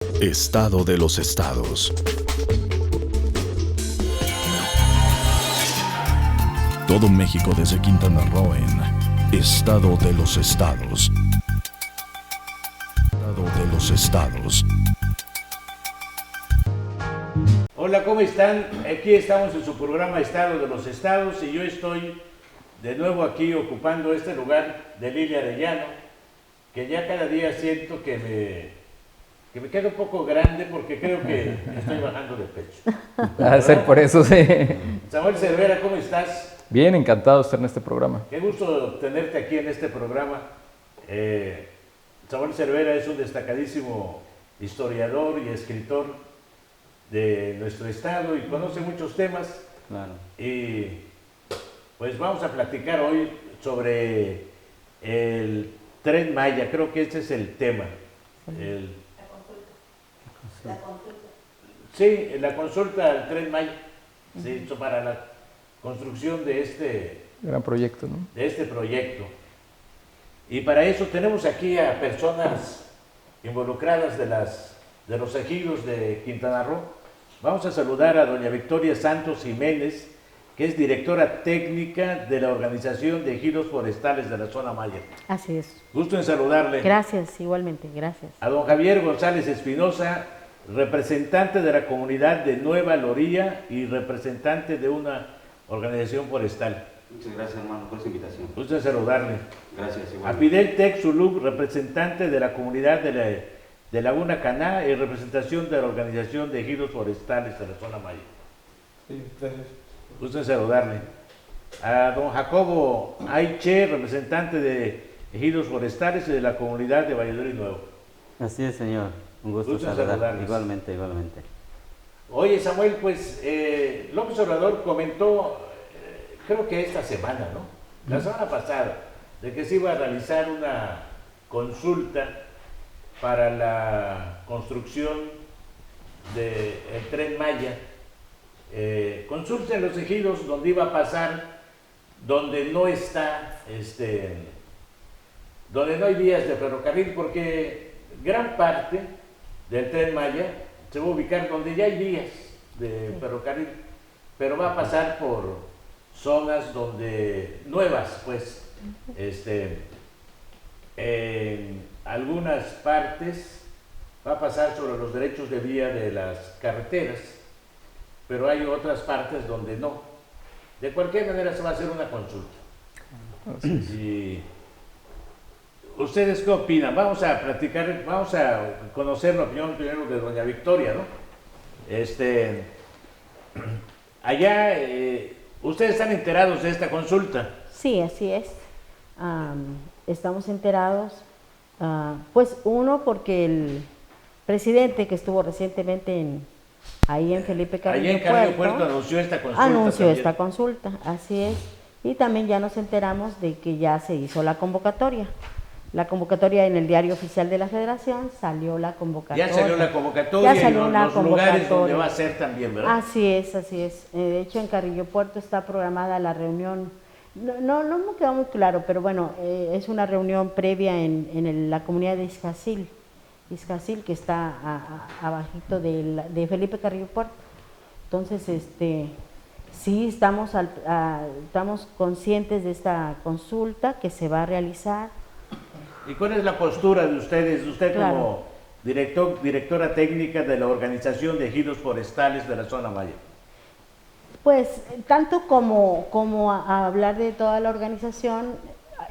Estado de los estados. Todo México desde Quintana Roo en Estado de los estados. Estado de los estados. Hola, ¿cómo están? Aquí estamos en su programa Estado de los Estados y yo estoy de nuevo aquí ocupando este lugar de Lilia Arellano, que ya cada día siento que me queda un poco grande porque creo que estoy bajando de pecho. Va a ser por eso, sí. Samuel Cervera, ¿cómo estás? Bien, encantado de estar en este programa. Qué gusto tenerte aquí en este programa. Samuel Cervera es un destacadísimo historiador y escritor de nuestro estado y conoce muchos temas. Claro. Y pues vamos a platicar hoy sobre el Tren Maya. Creo que este es el tema. Sí, la consulta al Tren Maya. Se hizo para la construcción de Gran proyecto, ¿no? de este proyecto. Y para eso tenemos aquí a personas involucradas de los ejidos de Quintana Roo. Vamos a saludar a doña Victoria Santos Jiménez, que es directora técnica de la Organización de Ejidos Forestales de la Zona Maya. Así es. Gusto en saludarle. Gracias, igualmente, gracias. A don Javier González Espinosa, representante de la comunidad de Nueva Loría y representante de una organización forestal. Muchas gracias, hermano, por esa invitación. Gusto en saludarle. Gracias, A igual. Fidel Tech Zulub, representante de la comunidad de Laguna Caná y representación de la Organización de Ejidos Forestales de la Zona Maya. Sí, gracias. Gusto en saludarle. A don Jacobo Aiche, representante de Ejidos Forestales y de la comunidad de Valladolid Nuevo. Así es, señor. Un gusto Gusto en saludar. saludarles. Igualmente, igualmente. Oye, Samuel, pues López Obrador comentó, creo que esta semana, ¿no? La semana pasada, de que se iba a realizar una consulta para la construcción del Tren Maya. Consulta en los ejidos donde iba a pasar, donde no está, donde no hay vías de ferrocarril, porque gran parte del Tren Maya se va a ubicar donde ya hay vías de ferrocarril, pero va a pasar por zonas donde nuevas, pues, en algunas partes va a pasar sobre los derechos de vía de las carreteras, pero hay otras partes donde no. De cualquier manera se va a hacer una consulta. Y ¿ustedes qué opinan? Vamos a platicar, vamos a conocer la opinión primero de doña Victoria, ¿no? Allá, ¿ustedes están enterados de esta consulta? Sí, así es. Estamos enterados, pues uno porque el presidente que estuvo recientemente ahí en Felipe Carrillo Allá en Carrillo Puerto anunció esta consulta. anunció también. esta consulta, así es. Y también ya nos enteramos de que ya se hizo la convocatoria. La convocatoria en el Diario Oficial de la Federación salió la convocatoria. Ya salió la convocatoria Ya salió y la los lugares donde convocatoria. va a ser también, ¿verdad? Así es, así es. De hecho, en Carrillo Puerto está programada la reunión. No me quedó muy claro, pero bueno, es una reunión previa en la comunidad de Izcacil, que está abajito de Felipe Carrillo Puerto. Entonces, sí estamos conscientes de esta consulta que se va a realizar. ¿Y cuál es la postura de ustedes? Usted Claro. como directora técnica de la Organización de Ejidos Forestales de la Zona Maya. Pues tanto como a hablar de toda la organización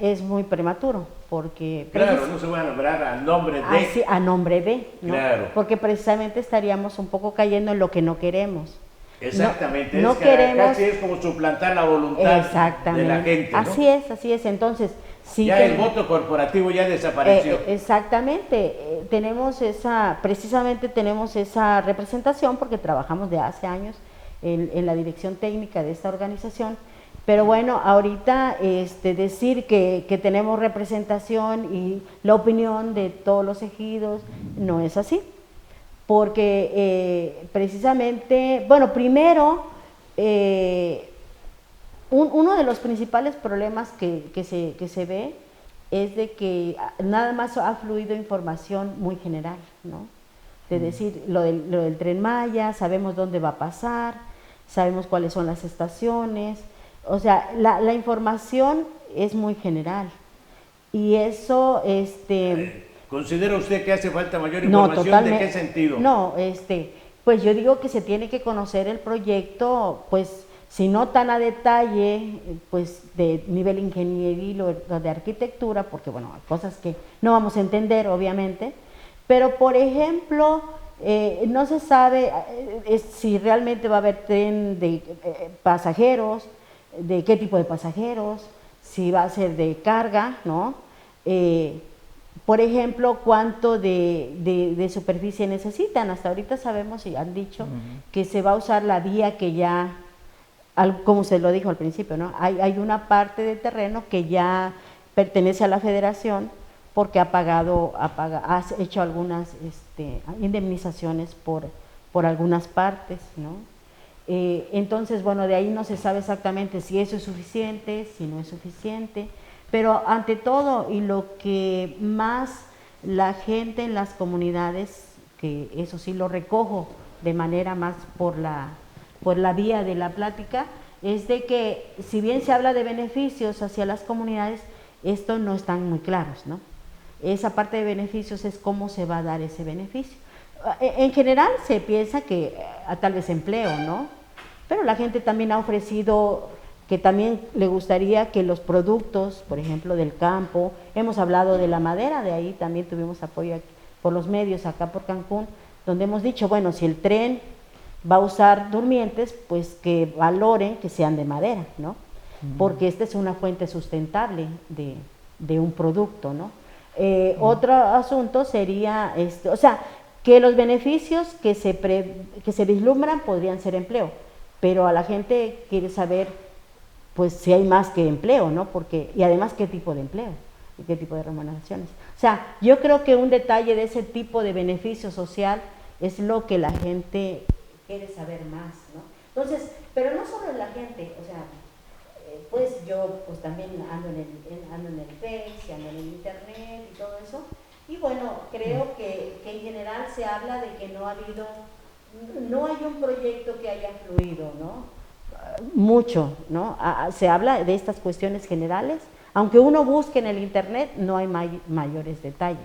es muy prematuro, porque Claro, no se van a nombrar al nombre de... así, a nombre de, ¿no? Claro. Porque precisamente estaríamos un poco cayendo en lo que no queremos. Exactamente, No es que queremos- casi es como suplantar la voluntad Exactamente. de la gente, ¿no? Así es. Entonces, sí Ya que- el voto corporativo ya desapareció. exactamente. Precisamente tenemos esa representación porque trabajamos de hace años en la dirección técnica de esta organización. Pero bueno, ahorita decir que tenemos representación y la opinión de todos los ejidos no es así. Porque precisamente, bueno, primero, uno de los principales problemas que se ve es de que nada más ha fluido información muy general, ¿no? de decir lo del Tren Maya, sabemos dónde va a pasar, sabemos cuáles son las estaciones, o sea, la información es muy general y eso, ¿considera usted que hace falta mayor no, información? totalmente, ¿De qué sentido? No, pues yo digo que se tiene que conocer el proyecto, pues si no tan a detalle, pues de nivel ingenieril o de arquitectura, porque bueno, hay cosas que no vamos a entender obviamente, pero por ejemplo, no se sabe si realmente va a haber tren de pasajeros, de qué tipo de pasajeros, si va a ser de carga, ¿no? Por ejemplo, cuánto de superficie necesitan. Hasta ahorita sabemos y han dicho que se va a usar la vía que ya, como se lo dijo al principio, ¿no? Hay una parte de terreno que ya pertenece a la federación porque ha hecho algunas indemnizaciones por algunas partes, ¿no? Entonces, bueno, de ahí no se sabe exactamente si eso es suficiente, si no es suficiente, pero ante todo, y lo que más la gente en las comunidades, que eso sí lo recojo de manera más por la vía de la plática, es de que si bien se habla de beneficios hacia las comunidades, estos no están muy claros, ¿no? Esa parte de beneficios es cómo se va a dar ese beneficio. En general se piensa que tal vez empleo, ¿no? Pero la gente también ha ofrecido que también le gustaría que los productos, por ejemplo, del campo, hemos hablado de la madera, de ahí también tuvimos apoyo por los medios acá por Cancún, donde hemos dicho, bueno, si el tren va a usar durmientes, pues que valoren que sean de madera, ¿no? Porque esta es una fuente sustentable de un producto, ¿no? Otro asunto sería, o sea, que los beneficios que se vislumbran podrían ser empleo, pero a la gente quiere saber, pues, si hay más que empleo, ¿no? Y además, ¿qué tipo de empleo? ¿Y qué tipo de remuneraciones? O sea, yo creo que un detalle de ese tipo de beneficio social es lo que la gente quiere saber más, ¿no? Entonces, pero no solo la gente, o sea, pues yo pues también ando en el Face, ando en el Internet y todo eso, y bueno, creo que en general se habla de que no hay un proyecto que haya fluido, ¿no? Mucho, ¿no? Se habla de estas cuestiones generales, aunque uno busque en el Internet, no hay mayores detalles.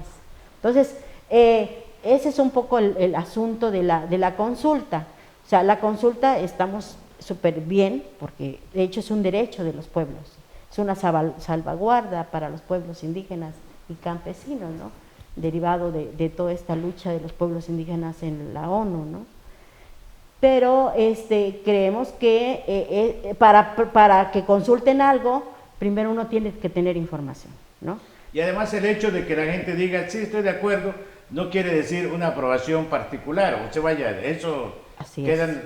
Entonces, ese es un poco el asunto de la consulta. O sea, la consulta estamos súper bien, porque de hecho es un derecho de los pueblos, es una salvaguarda para los pueblos indígenas y campesinos, ¿no? Derivado de toda esta lucha de los pueblos indígenas en la ONU, ¿no? Pero creemos que para que consulten algo, primero uno tiene que tener información, ¿no? Y además el hecho de que la gente diga, sí, estoy de acuerdo, no quiere decir una aprobación particular, o sea, vaya, eso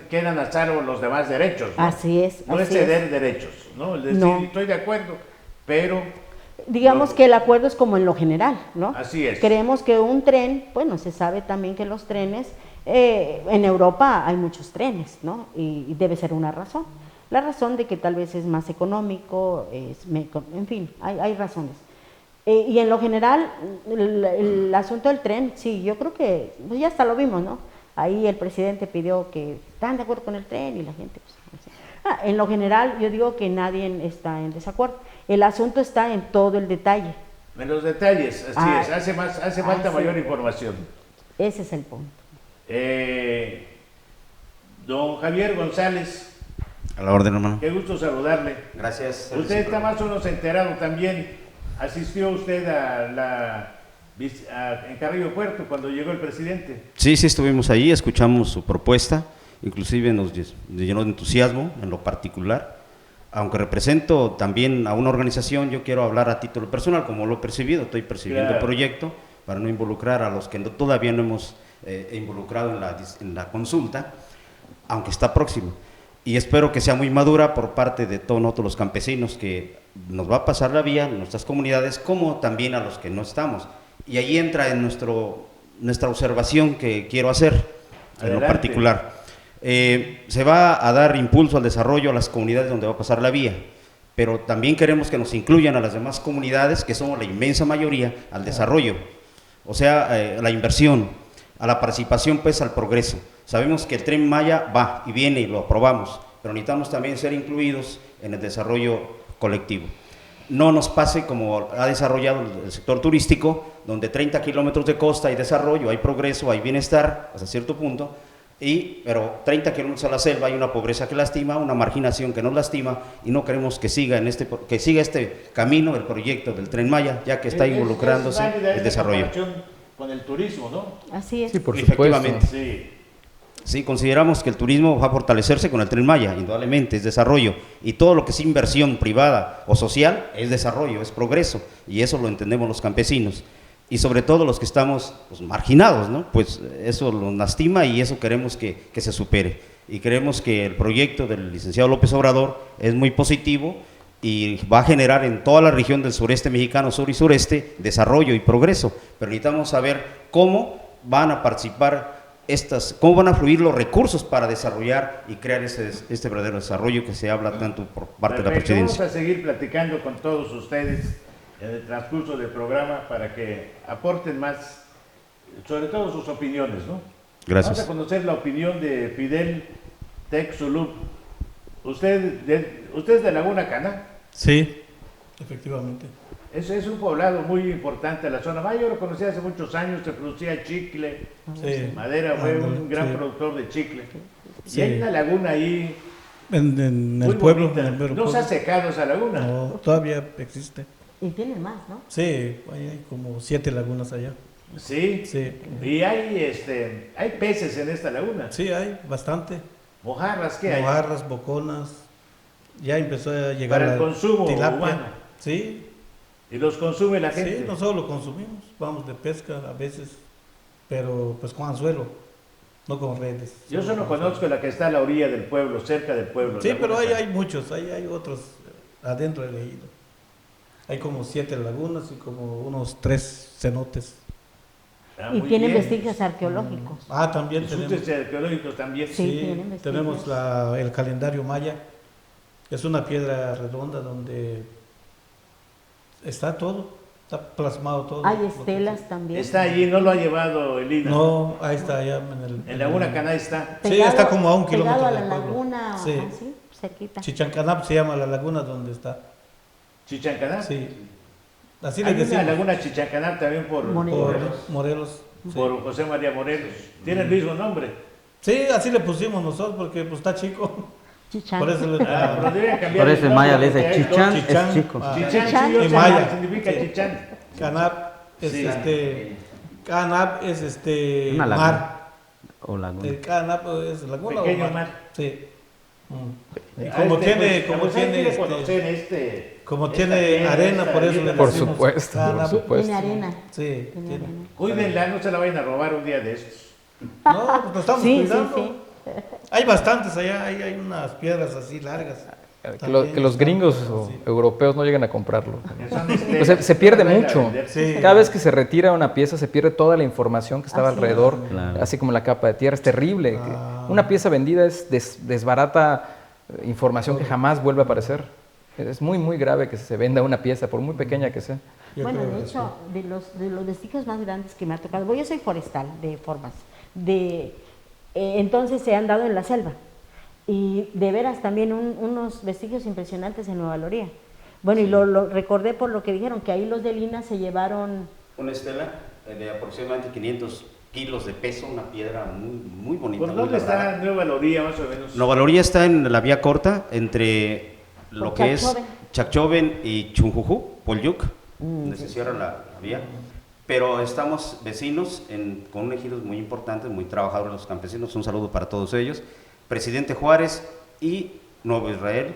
quedan a salvo los demás derechos, ¿no? Así es. No es ceder derechos, ¿no? Es decir, no, estoy de acuerdo, pero... Digamos que el acuerdo es como en lo general, ¿no? Así es. Creemos que un tren, bueno, se sabe también que los trenes, en Europa hay muchos trenes, ¿no? Y debe ser una razón. La razón de que tal vez es más económico, en fin, hay razones. Y en lo general, el asunto del tren, sí, yo creo que pues ya hasta lo vimos, ¿no? Ahí el presidente pidió que están de acuerdo con el tren y la gente, pues, en lo general yo digo que nadie está en desacuerdo. El asunto está en todo el detalle. En los detalles, así es, hace falta mayor información. Ese es el punto. Don Javier González. A la orden, hermano. Qué gusto saludarle. Gracias. Usted está más o menos enterado también. ¿Asistió usted en Carrillo Puerto cuando llegó el presidente? Sí, estuvimos ahí, escuchamos su propuesta, inclusive nos llenó de entusiasmo en lo particular. Aunque represento también a una organización, yo quiero hablar a título personal, como lo he percibido, estoy percibiendo el proyecto, para no involucrar a los que todavía no hemos involucrado en la consulta, aunque está próximo. Y espero que sea muy madura por parte de todos nosotros los campesinos, que nos va a pasar la vía en nuestras comunidades, como también a los que no estamos. Y ahí entra en nuestra observación que quiero hacer. Adelante. En lo particular. Se va a dar impulso al desarrollo a las comunidades donde va a pasar la vía, pero también queremos que nos incluyan a las demás comunidades, que somos la inmensa mayoría, al desarrollo, o sea, la inversión. a la participación, pues al progreso. Sabemos que el Tren Maya va y viene y lo aprobamos, pero necesitamos también ser incluidos en el desarrollo colectivo. No nos pase como ha desarrollado el sector turístico, donde 30 kilómetros de costa hay desarrollo, hay progreso, hay bienestar hasta cierto punto, pero 30 kilómetros a la selva hay una pobreza que lastima, una marginación que nos lastima, y no queremos que siga este camino, el proyecto del Tren Maya, ya que está involucrándose el desarrollo. Con el turismo, ¿no? Así es. Sí, por Efectivamente. supuesto. Sí. Sí, consideramos que el turismo va a fortalecerse con el Tren Maya, indudablemente, es desarrollo, y todo lo que es inversión privada o social es desarrollo, es progreso, y eso lo entendemos los campesinos, y sobre todo los que estamos pues, marginados, ¿no? Pues eso nos lastima y eso queremos que se supere, y creemos que el proyecto del licenciado López Obrador es muy positivo y va a generar en toda la región del sureste mexicano, sur y sureste, desarrollo y progreso, pero necesitamos saber cómo van a participar cómo van a fluir los recursos para desarrollar y crear este verdadero desarrollo que se habla tanto por parte de la presidencia. Vamos a seguir platicando con todos ustedes en el transcurso del programa para que aporten más, sobre todo sus opiniones, ¿no? Gracias. Vamos a conocer la opinión de Fidel Texulup. ¿Usted es de Laguna Cana? Sí, efectivamente. Es un poblado muy importante en la zona Maya. Yo lo conocí hace muchos años, se producía chicle, Sí. madera, fue Ándale, un gran sí. productor de chicle. Sí. Y hay una laguna ahí. En muy el pueblo. bonita. En el mero ¿No se ha pueblo. secado esa laguna? No, todavía existe. Y tienen más, ¿no? Sí, hay como 7 lagunas allá. Sí. Sí. Y hay peces en esta laguna. Sí, hay bastante. Mojarras, ¿qué hay? Mojarras, boconas. Ya empezó a llegar Para el la consumo tilapia. humano. Sí, Y los consume la gente. sí, nosotros lo consumimos. Vamos de pesca a veces, pero pues con anzuelo, no con redes. Yo solo con conozco anzuelo. la que está a la orilla del pueblo, cerca del pueblo. Sí, Laguna pero Cana. hay muchos, hay otros adentro del ejido. Hay como 7 lagunas y como unos 3 cenotes. Ah, Y muy tienen bien. vestigios arqueológicos. Ah, también tenemos. Estudios arqueológicos también. Sí, tienen vestigios. tenemos el calendario maya. Es una piedra redonda donde está todo, está plasmado todo. Hay estelas también. Está allí, no lo ha llevado el INA. No, ahí está, allá En Laguna Cana está. Sí, está como a 1 kilómetro Pegado a la del pueblo. laguna, Sí. así, cerquita. Chichancanap se llama la laguna donde está. Chichancaná. Sí. Así le Hay una decimos. laguna Chichancaná también por Morelos. por José María Morelos. Tiene el mismo nombre. Sí, así le pusimos nosotros porque pues está chico. Chichán. Por eso le Pero debería cambiar Por el eso el nombre, maya le porque dice hay chichán, dos. Chichán. es chico. Ah. Chichán, Chichán sí, yo y sé, maya. significa Sí. chichán. Canap es Sí. Canap es Una laguna. mar. O laguna. El Canap es laguna Pequeño o mar. mar. Sí. Y Ah, como tiene, pues, como pues hay tiene, que conocer como esta tiene piedra, arena, esta por eso le piedra. Por decimos supuesto, por Canap. supuesto. Tiene arena. Sí, Tiene tiene. arena. Cuídenla, no se la vayan a robar un día de estos. No, pues lo estamos Sí, cuidando. sí, Hay bastantes allá, hay unas piedras así largas. Que los gringos o europeos no lleguen a comprarlo. Que son Pues se pierde van a mucho. vender. Sí. Cada vez que se retira una pieza se pierde toda la información que estaba Así alrededor, es. Claro. así como la capa de tierra. Es terrible. que Ah. Una pieza vendida desbarata información que jamás vuelve a aparecer. Es muy, muy grave que se venda una pieza, por muy pequeña que sea. Yo Bueno, creo de que hecho, de los vestigios más grandes que me ha tocado, yo soy forestal de formas, entonces se han dado en la selva, y de veras también unos vestigios impresionantes en Nueva Loría. Bueno, y lo recordé por lo que dijeron, que ahí los de Lina se llevaron. Una estela de aproximadamente 500 kilos de peso, una piedra muy bonita. ¿Por muy dónde labrada. está Nueva Loría, más o menos? Nueva Loría está en la vía corta entre lo Por que es Chacchoven. Chacchoven y Chunjujú, Polyuc, donde se cierra la vía. Pero estamos vecinos con un ejido muy importante, muy trabajador de los campesinos. Un saludo para todos ellos. Presidente Juárez y Nuevo Israel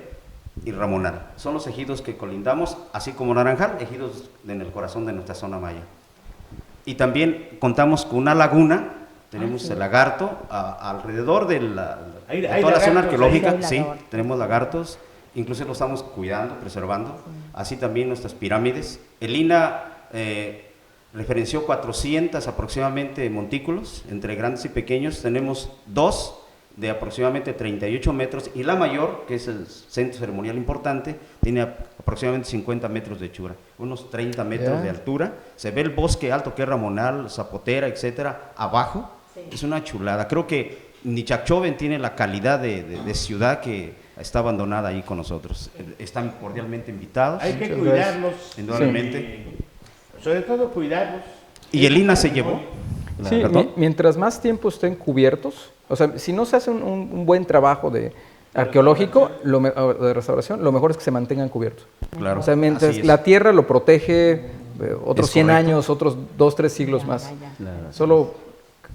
y Ramonal. Son los ejidos que colindamos, así como Naranjal, ejidos en el corazón de nuestra zona maya. Y también contamos con una laguna, tenemos sí. el lagarto alrededor de, Hay de toda la lagartos zona ahí. arqueológica, Hay sí, lagartos. tenemos lagartos, incluso lo estamos cuidando, preservando, así también nuestras pirámides. El INA referenció 400 aproximadamente montículos, entre grandes y pequeños, tenemos 2 de aproximadamente 38 metros y la mayor, que es el centro ceremonial importante, tiene aproximadamente 50 metros de hechura, unos 30 metros de altura. Se ve el bosque alto que es Ramonal, Zapotera, etcétera, abajo. Sí. Es una chulada. Creo que Nichacchoven tiene la calidad de ciudad que está abandonada ahí con nosotros. Están cordialmente invitados. Hay que cuidarlos. Indudablemente. Sobre todo cuidarlos. ¿Y el INA se llevó? Sí, mientras más tiempo estén cubiertos, o sea, si no se hace un buen trabajo de arqueológico, de restauración, lo mejor es que se mantengan cubiertos. Claro. O sea, mientras la tierra lo protege otros 100 años, otros 2, 3 siglos más. Claro. Solo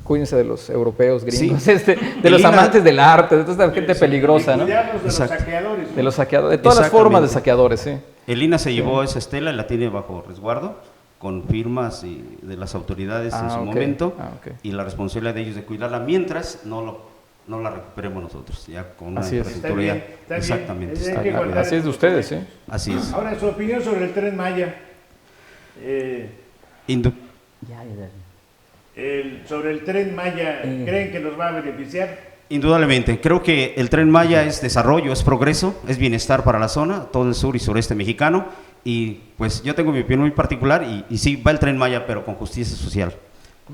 cuídense de los europeos, gringos, sí. De los amantes del arte, de toda esta gente peligrosa, ¿no? Cuidarnos de los saqueadores. De los saqueadores, de todas las formas de saqueadores, sí. El INA se llevó esa estela y la tiene bajo resguardo, con firmas de las autoridades en su momento, y la responsabilidad de ellos de cuidarla mientras no la recuperemos nosotros, ya con una infraestructura. Exactamente. Así es de ustedes, sí. Así es. Ahora, su opinión sobre el Tren Maya. Sobre el Tren Maya, ¿creen que nos va a beneficiar? Indudablemente, creo que el Tren Maya es desarrollo, es progreso, es bienestar para la zona, todo el sur y sureste mexicano, y pues yo tengo mi opinión muy particular, y sí, va el Tren Maya, pero con justicia social,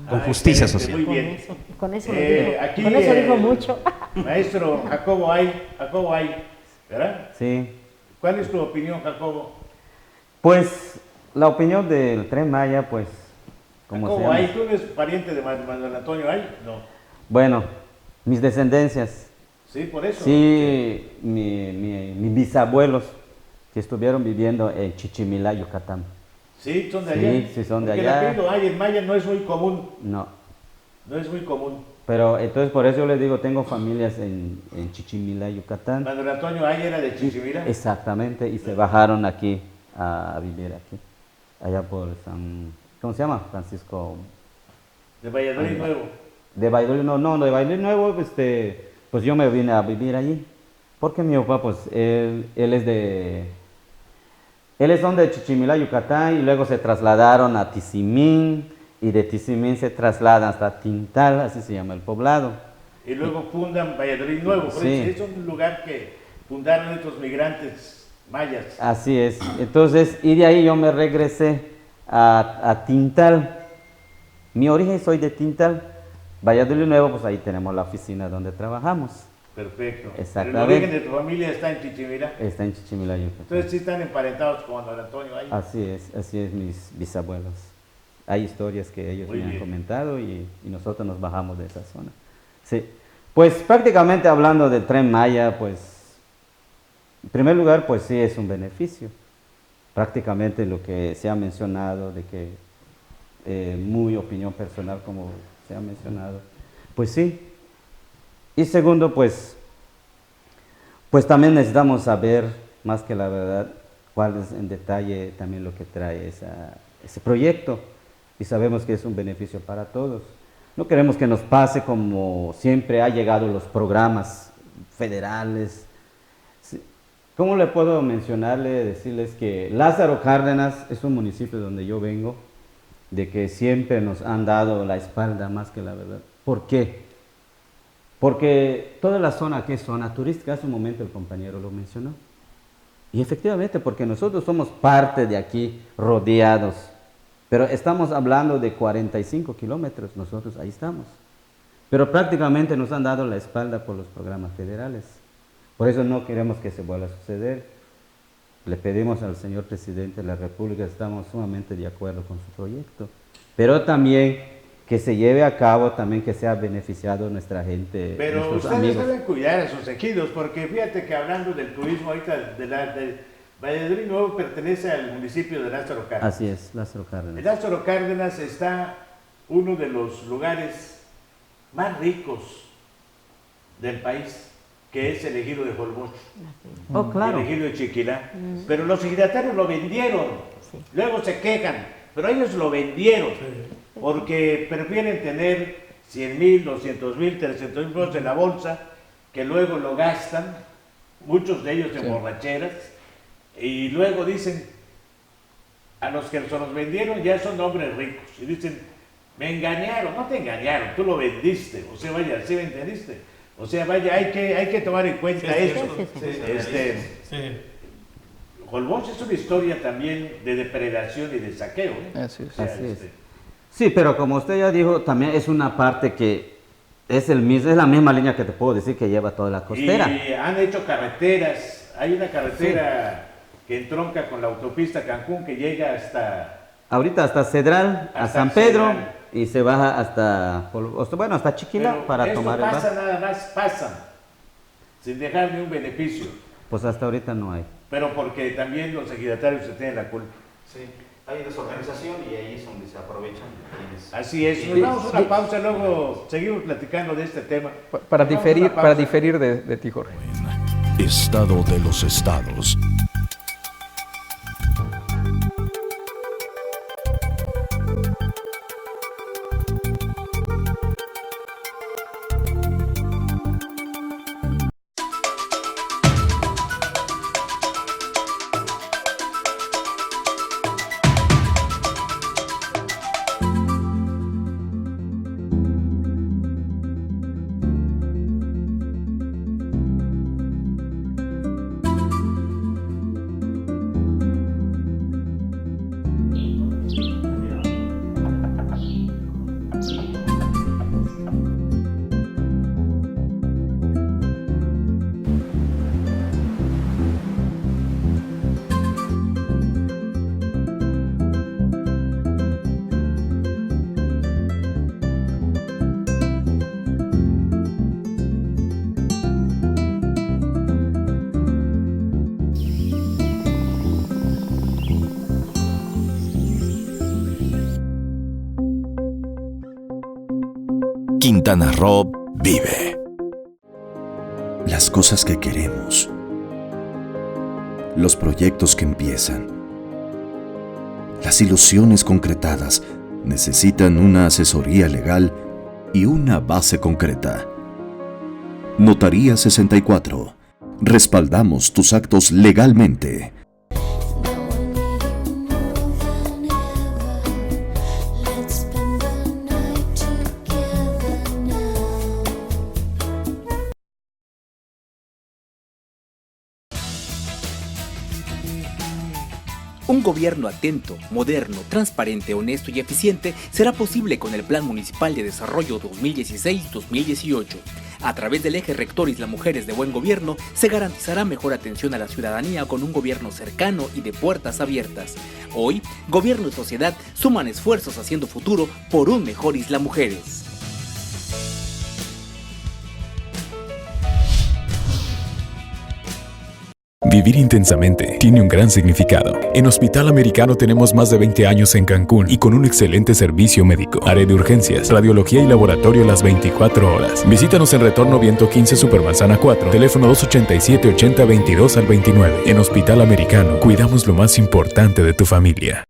con justicia social. Muy bien. Con eso dijo mucho. Maestro Jacobo Ay, ¿verdad? Sí. ¿Cuál es tu opinión, Jacobo? Pues la opinión del Tren Maya, pues, como Jacobo Ay, ¿tú eres pariente de Manuel Antonio Ay? No. Bueno, mis descendencias. Sí, por eso. Sí, mis bisabuelos que estuvieron viviendo en Chichimilá, Yucatán. Sí, son de allá. Sí, son de Porque allá. el apellido Ay en maya no es muy común. No. No es muy común. Pero entonces por eso yo les digo, tengo familias en Chichimilá, Yucatán. Manuel Antonio Ay era de Chichimilá. Exactamente, y se bajaron aquí a vivir aquí. Allá por ¿cómo se llama? Francisco. De Valladolid Nuevo. De Valladolid, no, de Valladolid Nuevo, pues yo me vine a vivir allí. Porque mi papá, pues, él son de Chichimilá, Yucatán, y luego se trasladaron a Tizimín, y de Tizimín se trasladan hasta Tintal, así se llama el poblado. Y luego fundan Valladolid Nuevo, sí. Es un lugar que fundaron estos migrantes mayas. Así es, entonces, y de ahí yo me regresé a Tintal. Mi origen soy de Tintal, Valladolid Nuevo, pues ahí tenemos la oficina donde trabajamos. Perfecto. Exactamente. ¿El origen de tu familia está en Chichimilá? Está en Chichimilá, Yucatán. Entonces sí están emparentados con Manuel Antonio Ay. Así es, mis bisabuelos. Hay historias que ellos me han comentado y nosotros nos bajamos de esa zona. Sí. Pues prácticamente hablando del Tren Maya, pues, en primer lugar, pues sí es un beneficio. Prácticamente lo que se ha mencionado, de que muy opinión personal como se ha mencionado, pues sí. Y segundo, pues también necesitamos saber, más que la verdad, cuál es en detalle también lo que trae ese proyecto. Y sabemos que es un beneficio para todos. No queremos que nos pase como siempre ha llegado los programas federales. ¿Cómo le puedo mencionarle, decirles que Lázaro Cárdenas es un municipio donde yo vengo, de que siempre nos han dado la espalda más que la verdad? ¿Por qué? Porque toda la zona que es zona turística, hace un momento el compañero lo mencionó. Y efectivamente, porque nosotros somos parte de aquí, rodeados. Pero estamos hablando de 45 kilómetros, nosotros ahí estamos. Pero prácticamente nos han dado la espalda por los programas federales. Por eso no queremos que se vuelva a suceder. Le pedimos al señor presidente de la República, estamos sumamente de acuerdo con su proyecto. Pero también que se lleve a cabo, también que sea beneficiado nuestra gente, pero nuestros ustedes amigos. deben cuidar a sus ejidos, porque fíjate que hablando del turismo ahorita, Valladolid Nuevo pertenece al municipio de Lázaro Cárdenas. Así es, Lázaro Cárdenas. En Lázaro Cárdenas está uno de los lugares más ricos del país, que es el ejido de Jolmocho. Oh, claro. El ejido de Chiquilá. Pero los ejidatarios lo vendieron. Luego se quejan, pero ellos lo vendieron. Porque prefieren tener 100,000, 200,000, 300,000 pesos en la bolsa, que luego lo gastan, muchos de ellos en borracheras, y luego dicen, a los que se los vendieron ya son hombres ricos, y dicen, me engañaron. No te engañaron, tú lo vendiste, o sea, vaya, ¿sí me entendiste? O sea, vaya, hay que tomar en cuenta eso. Holbox es una historia también de depredación y de saqueo. Así es. O sea, Así es. Sí, pero como usted ya dijo, también es una parte que es la misma línea que te puedo decir que lleva toda la costera. Y han hecho carreteras. Hay una carretera que entronca con la autopista Cancún que llega hasta... Ahorita hasta Cedral, a San Pedro, y se baja hasta Chiquila Pero para tomar el pasa bar. nada más, pasan, sin dejar ni un beneficio. Pues hasta ahorita no hay. Pero porque también los ejidatarios se tienen la culpa. Sí, hay desorganización y ahí es donde se aprovechan. Así es. Nos damos una pausa, luego seguimos platicando de este tema. Para diferir de ti, Jorge. Estado de los estados. Quintana Roo vive. Las cosas que queremos. Los proyectos que empiezan. Las ilusiones concretadas necesitan una asesoría legal y una base concreta. Notaría 64. Respaldamos tus actos legalmente. Un gobierno atento, moderno, transparente, honesto y eficiente será posible con el Plan Municipal de Desarrollo 2016-2018. A través del eje rector Isla Mujeres de Buen Gobierno se garantizará mejor atención a la ciudadanía con un gobierno cercano y de puertas abiertas. Hoy, gobierno y sociedad suman esfuerzos haciendo futuro por un mejor Isla Mujeres. Vivir intensamente tiene un gran significado. En Hospital Americano tenemos más de 20 años en Cancún y con un excelente servicio médico. Área de urgencias, radiología y laboratorio las 24 horas. Visítanos en Retorno Viento 15 Supermanzana 4, teléfono 287-8022 al 29. En Hospital Americano, cuidamos lo más importante de tu familia.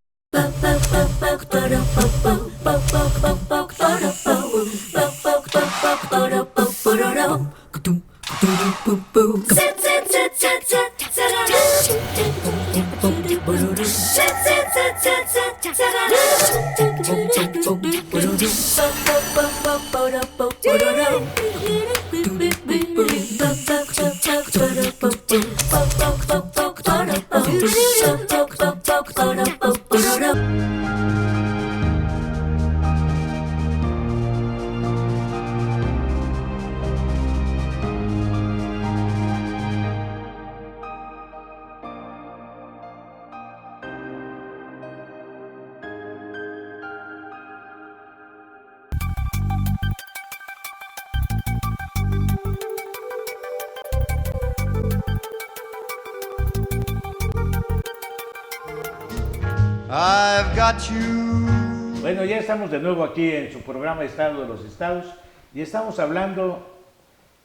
I've got you. Bueno, ya estamos de nuevo aquí en su programa Estado de los Estados y estamos hablando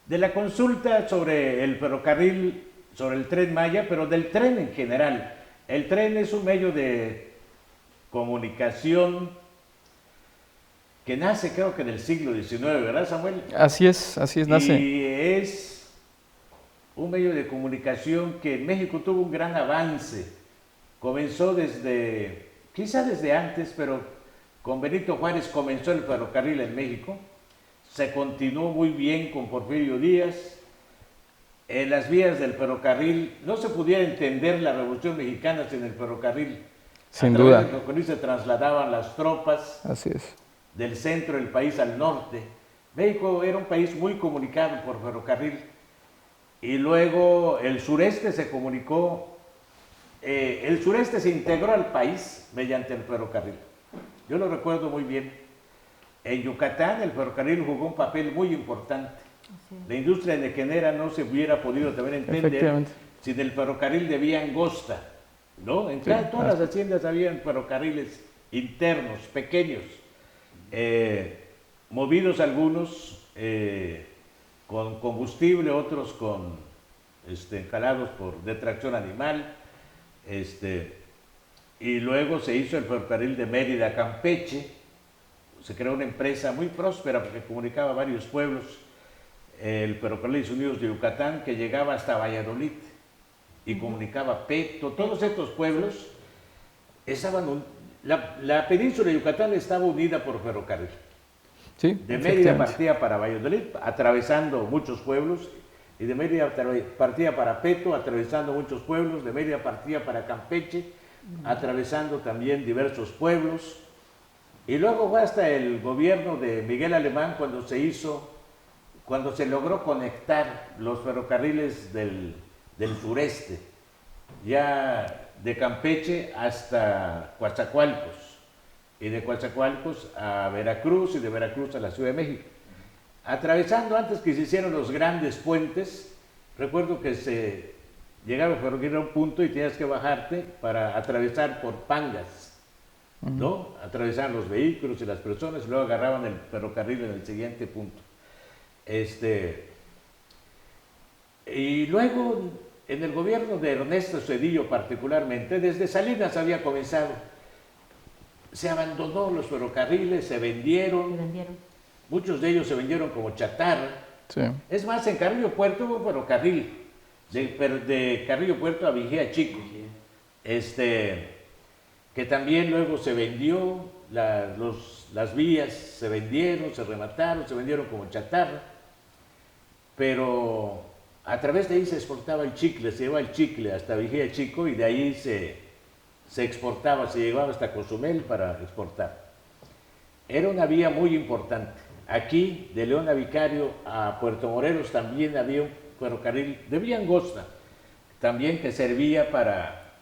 de la consulta sobre el ferrocarril, sobre el Tren Maya, pero del tren en general. El tren es un medio de comunicación que nace, creo que del siglo XIX, ¿verdad, Samuel? Así es, nace. Y es un medio de comunicación que en México tuvo un gran avance. Comenzó quizá desde antes, pero con Benito Juárez comenzó el ferrocarril en México. se continuó muy bien con Porfirio Díaz. En las vías del ferrocarril, no se pudiera entender la Revolución Mexicana sin el ferrocarril. Sin A través duda. del ferrocarril se trasladaban las tropas Así es. del centro del país al norte. México era un país muy comunicado por ferrocarril. Y luego el sureste se comunicó, el sureste se integró al país mediante el ferrocarril. Yo lo recuerdo muy bien. En Yucatán el ferrocarril jugó un papel muy importante. La industria nequenera no se hubiera podido también entender sin el ferrocarril de vía angosta, ¿no? En todas las haciendas habían ferrocarriles internos, pequeños, movidos algunos con combustible, otros con jalados de tracción animal, y luego se hizo el ferrocarril de Mérida a Campeche. Se creó una empresa muy próspera porque comunicaba varios pueblos, el Ferrocarriles Unidos de Yucatán, que llegaba hasta Valladolid y comunicaba Peto. Todos estos pueblos estaban, la península de Yucatán estaba unida por ferrocarril. Sí, de Mérida partía para Valladolid, atravesando muchos pueblos, y de Mérida partía para Peto, atravesando muchos pueblos, de Mérida partía para Campeche, atravesando también diversos pueblos, y luego fue hasta el gobierno de Miguel Alemán cuando se logró conectar los ferrocarriles del sureste, ya de Campeche hasta Coatzacoalcos, y de Coatzacoalcos a Veracruz, y de Veracruz a la Ciudad de México. Atravesando, antes que se hicieron los grandes puentes, recuerdo que se llegaba el ferrocarril a un punto y tenías que bajarte para atravesar por Pangas, ¿no? Atravesaban los vehículos y las personas, y luego agarraban el ferrocarril en el siguiente punto. Y luego, en el gobierno de Ernesto Zedillo particularmente, desde Salinas había comenzado. Se abandonó los ferrocarriles, se vendieron. Muchos de ellos se vendieron como chatarra. Sí. Es más, en Carrillo Puerto hubo un ferrocarril, de Carrillo Puerto a Vigía Chico, que también luego se vendió, las vías se vendieron, se remataron, se vendieron como chatarra, pero a través de ahí se exportaba el chicle, se llevaba el chicle hasta Vigía Chico y de ahí se exportaba, se llevaba hasta Cozumel para exportar. Era una vía muy importante. Aquí, de León a Vicario a Puerto Morelos, también había un ferrocarril de vía angosta, también que servía para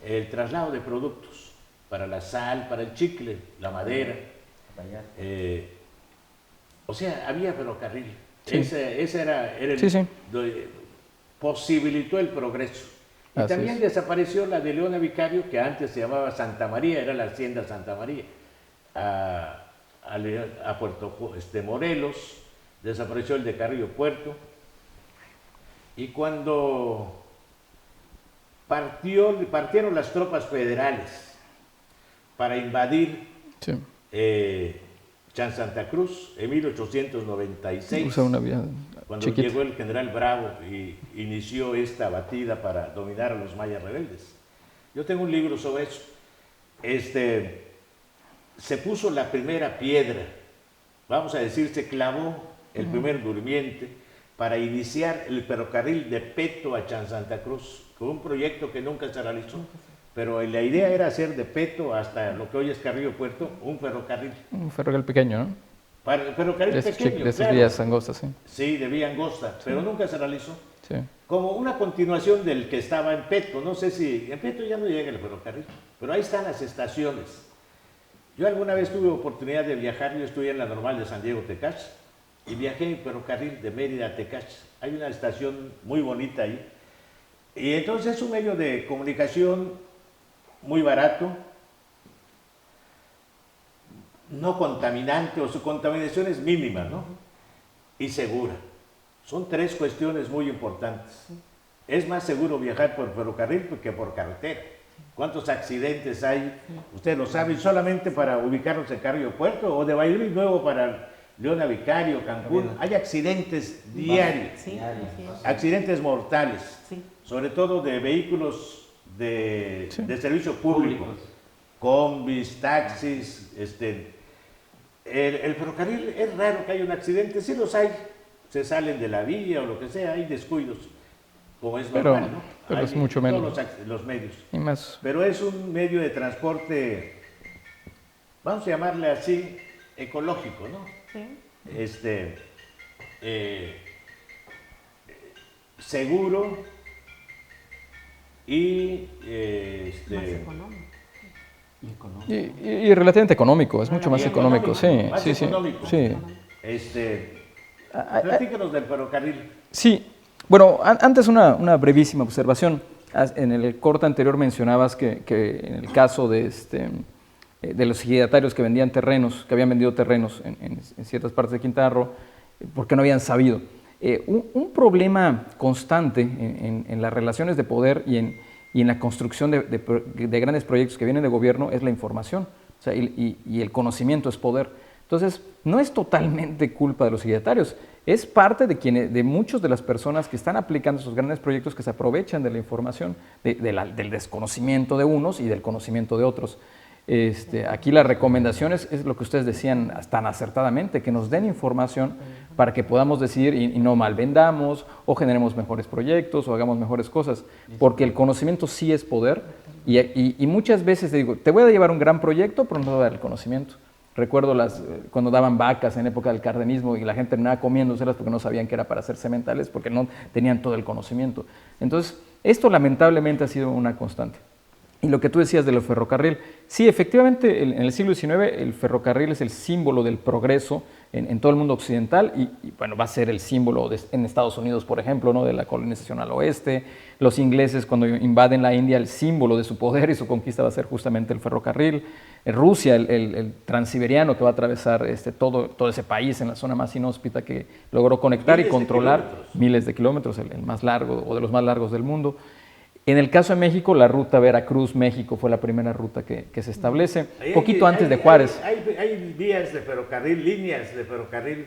el traslado de productos, para la sal, para el chicle, la madera. O sea, había ferrocarril. Sí. Ese era el posibilitó el progreso. Y Así también es. desapareció la de León a Vicario, que antes se llamaba Santa María, era la hacienda Santa María. A Puerto Morelos, desapareció el de Carrillo Puerto, y cuando partieron las tropas federales para invadir Chan Santa Cruz en 1896, Usa una vía cuando chiquita. llegó el general Bravo y inició esta batida para dominar a los mayas rebeldes. Yo tengo un libro sobre eso. Se puso la primera piedra, vamos a decir, se clavó el primer durmiente para iniciar el ferrocarril de Peto a Chan Santa Cruz, con un proyecto que nunca se realizó, pero la idea era hacer de Peto hasta lo que hoy es Carrillo Puerto un ferrocarril. Un ferrocarril pequeño, ¿no? Ferrocarril pequeño, de esas claro. vías angostas, sí. Sí, de vía angosta, pero nunca se realizó. Sí. Como una continuación del que estaba en Peto. No sé si en Peto ya no llega el ferrocarril, pero ahí están las estaciones. Yo alguna vez tuve oportunidad de viajar, yo estudié en la normal de San Diego, Tecach, y viajé en ferrocarril de Mérida a Tecach. Hay una estación muy bonita ahí. Y entonces es un medio de comunicación muy barato, no contaminante, o su contaminación es mínima, ¿no? Y segura. Son tres cuestiones muy importantes. Es más seguro viajar por ferrocarril que por carretera. ¿Cuántos accidentes hay? Ustedes lo saben, solamente para ubicarnos en Carrillo Puerto o de Valladolid Nuevo para León a Vicario, Cancún. Hay accidentes diarios, accidentes mortales, sobre todo de vehículos de servicio público, combis, taxis, el ferrocarril es raro que haya un accidente, sí los hay, se salen de la vía o lo que sea, hay descuidos, como es normal, ¿no? Pero hay es mucho menos. Todos los medios. Y más. Pero es un medio de transporte, vamos a llamarle así, ecológico, ¿no? Sí. Seguro y Más económico. Y relativamente económico, es mucho más económico, sí, más sí, económico. sí. Platícanos del ferrocarril. Sí, bueno, antes una brevísima observación. En el corte anterior mencionabas que en el caso de los ejidatarios que vendían terrenos, que habían vendido terrenos en ciertas partes de Quintana Roo, porque no habían sabido. Un problema constante en las relaciones de poder y en la construcción de grandes proyectos que vienen de gobierno es la información, o sea, y el conocimiento es poder. Entonces, no es totalmente culpa de los ejidatarios, es parte de muchas de las personas que están aplicando esos grandes proyectos que se aprovechan de la información, del desconocimiento de unos y del conocimiento de otros. Aquí la recomendación es lo que ustedes decían tan acertadamente, que nos den información para que podamos decidir y no mal vendamos o generemos mejores proyectos o hagamos mejores cosas, porque el conocimiento sí es poder y muchas veces digo, te voy a llevar un gran proyecto, pero no te voy a dar el conocimiento. Recuerdo cuando daban vacas en época del cardenismo y la gente terminaba comiéndoselas porque no sabían que era para hacer sementales, porque no tenían todo el conocimiento. Entonces, esto lamentablemente ha sido una constante. Y lo que tú decías de los ferrocarril, sí, efectivamente, en el siglo XIX el ferrocarril es el símbolo del progreso en todo el mundo occidental y bueno, va a ser el símbolo en Estados Unidos, por ejemplo, ¿no? De la colonización al oeste. Los ingleses, cuando invaden la India, el símbolo de su poder y su conquista va a ser justamente el ferrocarril. En Rusia, el transiberiano que va a atravesar todo ese país en la zona más inhóspita, que logró conectar y controlar miles de kilómetros, el más largo o de los más largos del mundo. En el caso de México, la ruta Veracruz-México fue la primera ruta que se establece, poquito antes de Juárez. Hay vías de ferrocarril, líneas de ferrocarril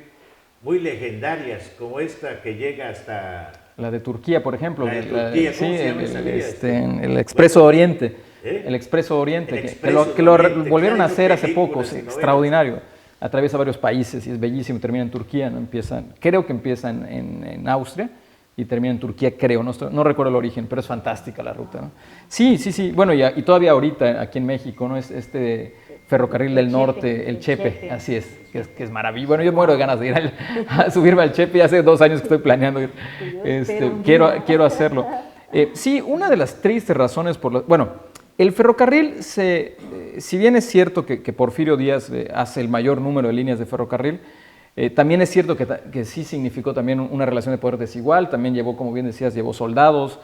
muy legendarias, como esta que llega hasta... La de Turquía, por ejemplo. La de Turquía, ¿cómo se llama esa vía? El Expreso Oriente. El Expreso Oriente, que lo volvieron a hacer hace poco, extraordinario. Atraviesa varios países y es bellísimo, termina en Turquía, ¿no? Creo que empieza en Austria y termina en Turquía, creo, no recuerdo el origen, pero es fantástica la ruta, ¿no? Sí, bueno, y todavía ahorita aquí en México, ¿no? Es ferrocarril del norte, el Chepe, así es, que es maravilloso. Bueno, yo muero de ganas de ir a subirme al Chepe, hace 2 años que estoy planeando ir, quiero hacerlo. Sí, una de las tristes razones el ferrocarril, si bien es cierto que Porfirio Díaz hace el mayor número de líneas de ferrocarril, también es cierto que sí significó también una relación de poder desigual, también llevó, como bien decías, soldados,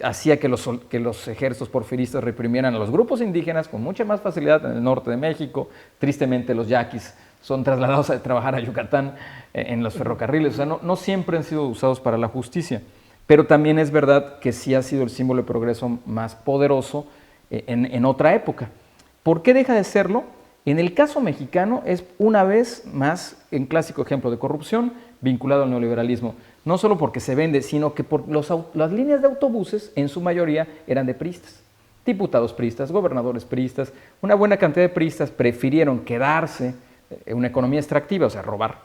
hacía que los ejércitos porfiristas reprimieran a los grupos indígenas con mucha más facilidad en el norte de México. Tristemente los yaquis son trasladados a trabajar a Yucatán en los ferrocarriles, o sea, no siempre han sido usados para la justicia, pero también es verdad que sí ha sido el símbolo de progreso más poderoso en otra época. ¿Por qué deja de serlo? En el caso mexicano es una vez más un clásico ejemplo de corrupción vinculado al neoliberalismo. No solo porque se vende, sino que por las líneas de autobuses en su mayoría eran de priistas. Diputados priistas, gobernadores priistas, una buena cantidad de priistas prefirieron quedarse en una economía extractiva, o sea, robar,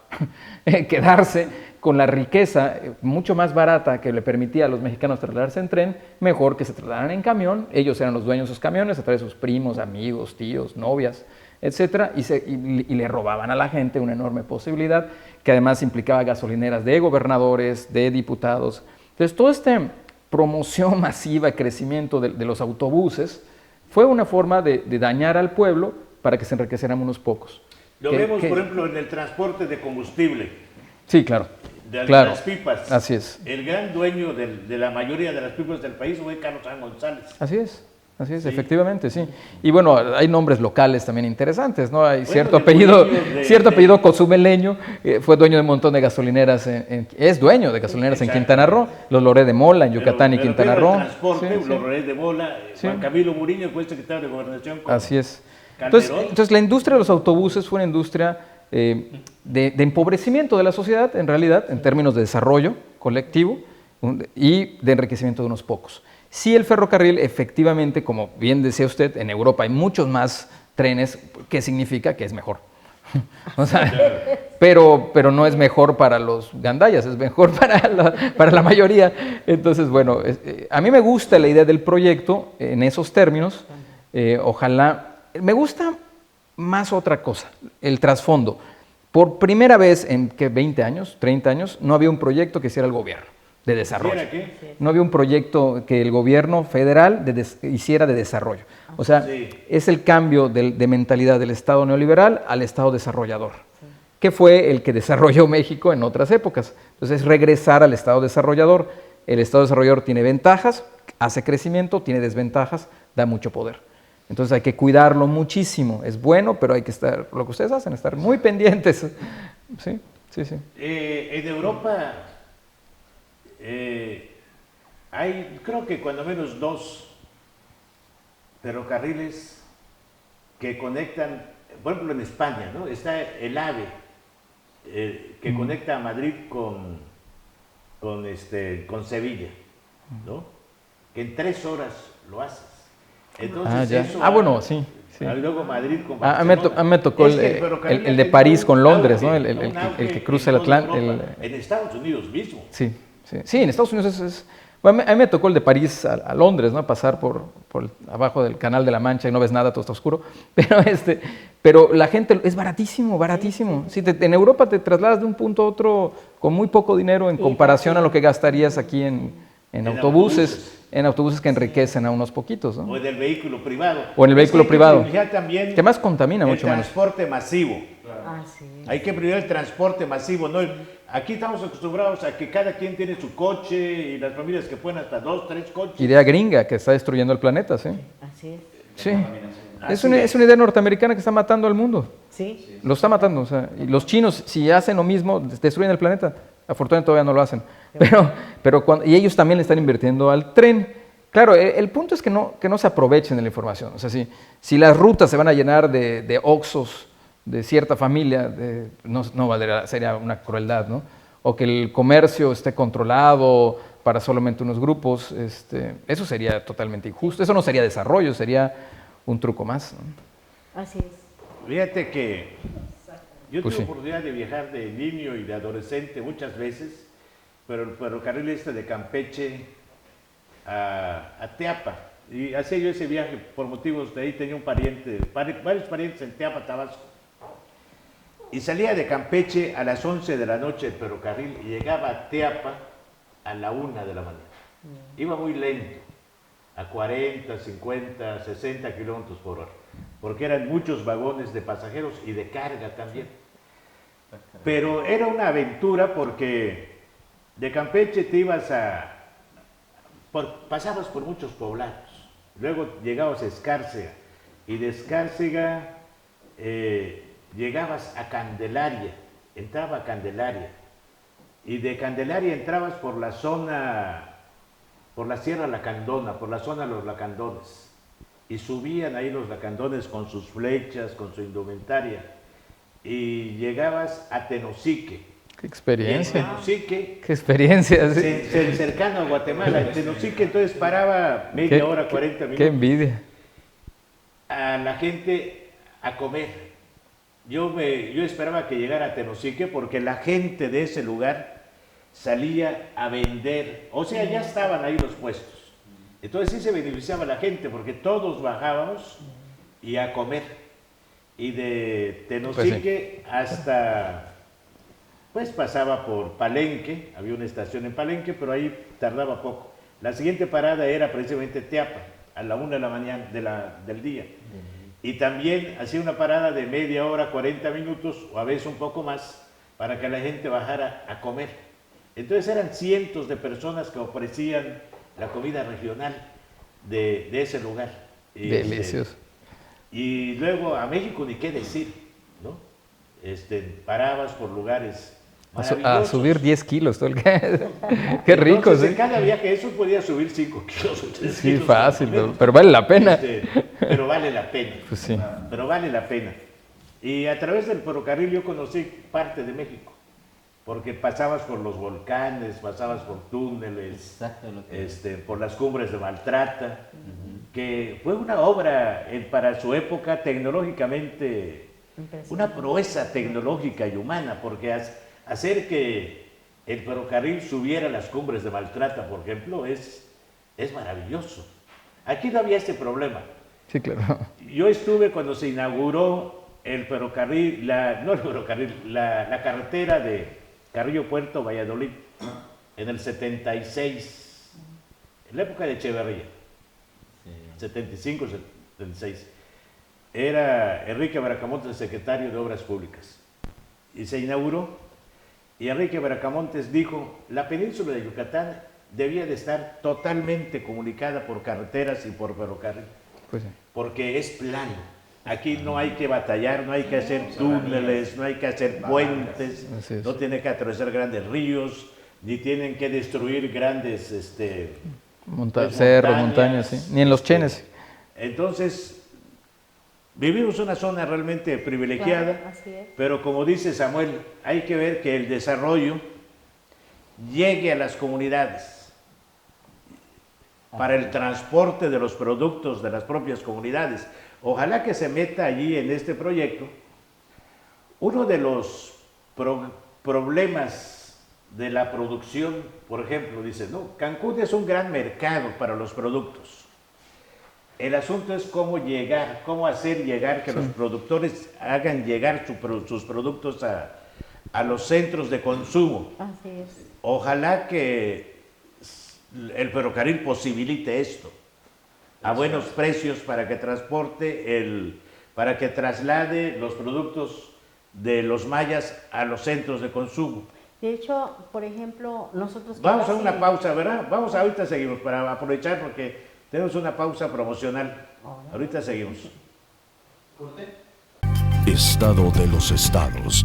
quedarse con la riqueza mucho más barata que le permitía a los mexicanos trasladarse en tren, mejor que se trasladaran en camión. Ellos eran los dueños de sus camiones a través de sus primos, amigos, tíos, novias, etcétera, y le robaban a la gente una enorme posibilidad, que además implicaba gasolineras de gobernadores, de diputados. Entonces, toda esta promoción masiva, crecimiento de los autobuses, fue una forma de dañar al pueblo para que se enriquecieran unos pocos. Lo vemos, por ejemplo, en el transporte de combustible. Sí, claro. De las pipas. Así es. El gran dueño de la mayoría de las pipas del país fue Carlos San González. Así es, sí. Efectivamente, sí. Y bueno, hay nombres locales también interesantes, ¿no? Hay cierto apellido Cozumeleño, fue dueño de un montón de gasolineras, es dueño de gasolineras en Quintana Roo, los Loré de Mola en Yucatán y Quintana Roo. Los Loré de Mola, Juan Camilo Murillo fue secretario de Gobernación. Así es. Entonces la industria de los autobuses fue una industria de empobrecimiento de la sociedad, en realidad, en términos de desarrollo colectivo y de enriquecimiento de unos pocos. Sí, el ferrocarril, efectivamente, como bien decía usted, en Europa hay muchos más trenes, que significa que es mejor. O sea, pero no es mejor para los gandayas, es mejor para la mayoría. Entonces, bueno, a mí me gusta la idea del proyecto en esos términos. Ojalá, me gusta más otra cosa, el trasfondo. Por primera vez en ¿qué? 20 años, 30 años, no había un proyecto que hiciera el gobierno de desarrollo. No había un proyecto que el gobierno federal hiciera de desarrollo. O sea, es el cambio de mentalidad del Estado neoliberal al Estado desarrollador, que fue el que desarrolló México en otras épocas. Entonces, regresar al Estado desarrollador. El Estado desarrollador tiene ventajas, hace crecimiento, tiene desventajas, da mucho poder. Entonces hay que cuidarlo muchísimo. Es bueno, pero hay que estar, lo que ustedes hacen, estar muy pendientes. Sí. En Europa hay, creo que cuando menos 2 ferrocarriles que conectan, por ejemplo en España, ¿no? Está el AVE, que conecta a Madrid con Sevilla, ¿no? Que en 3 horas lo haces. Entonces, bueno, sí. Luego Madrid con me tocó el de París con Londres, ¿no? El que cruza el Atlántico. En Estados Unidos mismo. Sí, en Estados Unidos bueno, a mí me tocó el de París a Londres, ¿no? Pasar por abajo del Canal de la Mancha y no ves nada, todo está oscuro. Pero la gente, es baratísimo. Sí, en Europa te trasladas de un punto a otro con muy poco dinero en comparación a lo que gastarías aquí en autobuses. En autobuses que enriquecen a unos poquitos, ¿no? O en el vehículo privado. También que más contamina mucho menos. El transporte masivo. Sí. Hay que privar el transporte masivo, ¿no? Aquí estamos acostumbrados a que cada quien tiene su coche y las familias que pueden hasta 2, 3 coches. Idea gringa que está destruyendo el planeta, ¿sí? Así es. Sí. Es una idea norteamericana que está matando al mundo. Sí. Lo está matando. O sea, y los chinos, si hacen lo mismo, destruyen el planeta. Afortunadamente todavía no lo hacen. Y ellos también le están invirtiendo al tren. Claro, el punto es que no se aprovechen de la información. O sea, si las rutas se van a llenar de Oxxos de cierta familia, no valdría, sería una crueldad, ¿no? O que el comercio esté controlado para solamente unos grupos, eso sería totalmente injusto. Eso no sería desarrollo, sería un truco más, ¿no? Así es. Fíjate que yo tuve oportunidad de viajar de niño y de adolescente muchas veces, pero el ferrocarril de Campeche a Teapa, y hacía yo ese viaje por motivos de ahí, tenía un pariente, varios parientes en Teapa, Tabasco, y salía de Campeche a las 11 de la noche el ferrocarril y llegaba a Teapa a la 1 de la mañana. Iba muy lento, a 40, 50, 60 kilómetros por hora, porque eran muchos vagones de pasajeros y de carga también. Pero era una aventura porque de Campeche te ibas pasabas por muchos poblados, luego llegabas a Escárcega y de Escárcega llegabas a Candelaria, entraba a Candelaria y de Candelaria entrabas por la Sierra Lacandona, por la zona de los lacandones, y subían ahí los lacandones con sus flechas, con su indumentaria, y llegabas a Tenosique. ¡Qué experiencia! En Tenosique, ¡qué experiencia! Sí. Cercano a Guatemala. En Tenosique entonces paraba media hora, 40 minutos. ¡Qué envidia! A la gente a comer. Yo esperaba que llegara a Tenosique porque la gente de ese lugar salía a vender, o sea, ya estaban ahí los puestos. Entonces sí se beneficiaba la gente porque todos bajábamos y a comer. Y de Tenosique hasta, pues pasaba por Palenque, había una estación en Palenque, pero ahí tardaba poco. La siguiente parada era precisamente Teapa, a la 1 de la mañana del día. Y también hacía una parada de media hora, 40 minutos, o a veces un poco más, para que la gente bajara a comer. Entonces eran cientos de personas que ofrecían la comida regional de ese lugar. Delicioso. Y luego a México ni qué decir, ¿no? Parabas por lugares a subir 10 kilos. Todo qué rico, entonces, ¿sí? En cada viaje eso podía subir 5 kilos o 3 sí, kilos. Fácil, pero vale la pena. Pero vale la pena. Pues sí. Pero vale la pena. Y a través del ferrocarril yo conocí parte de México, porque pasabas por los volcanes, pasabas por túneles, por las cumbres de Maltrata, que fue una obra para su época tecnológicamente una proeza tecnológica y humana, porque hacer que el ferrocarril subiera a las cumbres de Maltrata, por ejemplo, es maravilloso. Aquí no había este problema. Sí, claro. Yo estuve cuando se inauguró el ferrocarril, la carretera de Carrillo Puerto, Valladolid, en el 76, en la época de Echeverría, 75, 76. Era Enrique Bracamontes secretario de Obras Públicas y se inauguró, y Enrique Bracamontes dijo: la península de Yucatán debía de estar totalmente comunicada por carreteras y por ferrocarril, pues sí, porque es plano. Aquí no hay que batallar, no hay que hacer túneles, no hay que hacer puentes, no tiene que atravesar grandes ríos, ni tienen que destruir grandes cerros, montañas, sí. Ni en los chenes. Entonces, vivimos una zona realmente privilegiada, claro, así es. pero como dice Samuel, hay que ver que el desarrollo llegue a las comunidades para el transporte de los productos de las propias comunidades. Ojalá que se meta allí en este proyecto. Uno de los problemas de la producción, por ejemplo, dice, no, Cancún es un gran mercado para los productos. El asunto es cómo hacer llegar que los productores hagan llegar sus productos a los centros de consumo. Así es. Ojalá que el ferrocarril posibilite esto a buenos precios para que para que traslade los productos de los mayas a los centros de consumo. De hecho, por ejemplo, nosotros... Vamos a una pausa, ¿verdad? Ahorita seguimos para aprovechar porque tenemos una pausa promocional. Ahorita seguimos. Estado de los estados.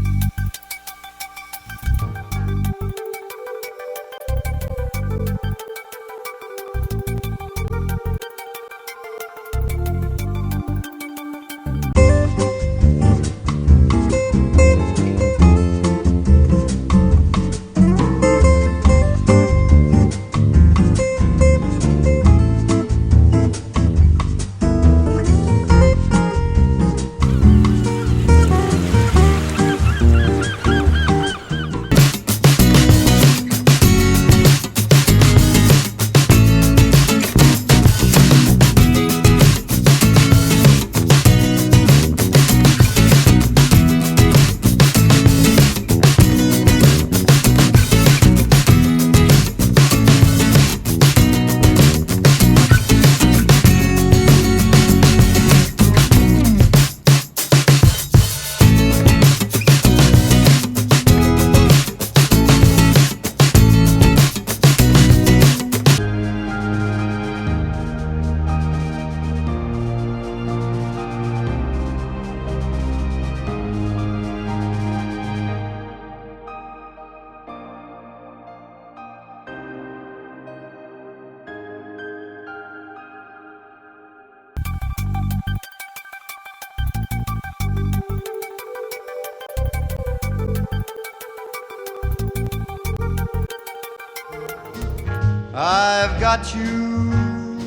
I've got you.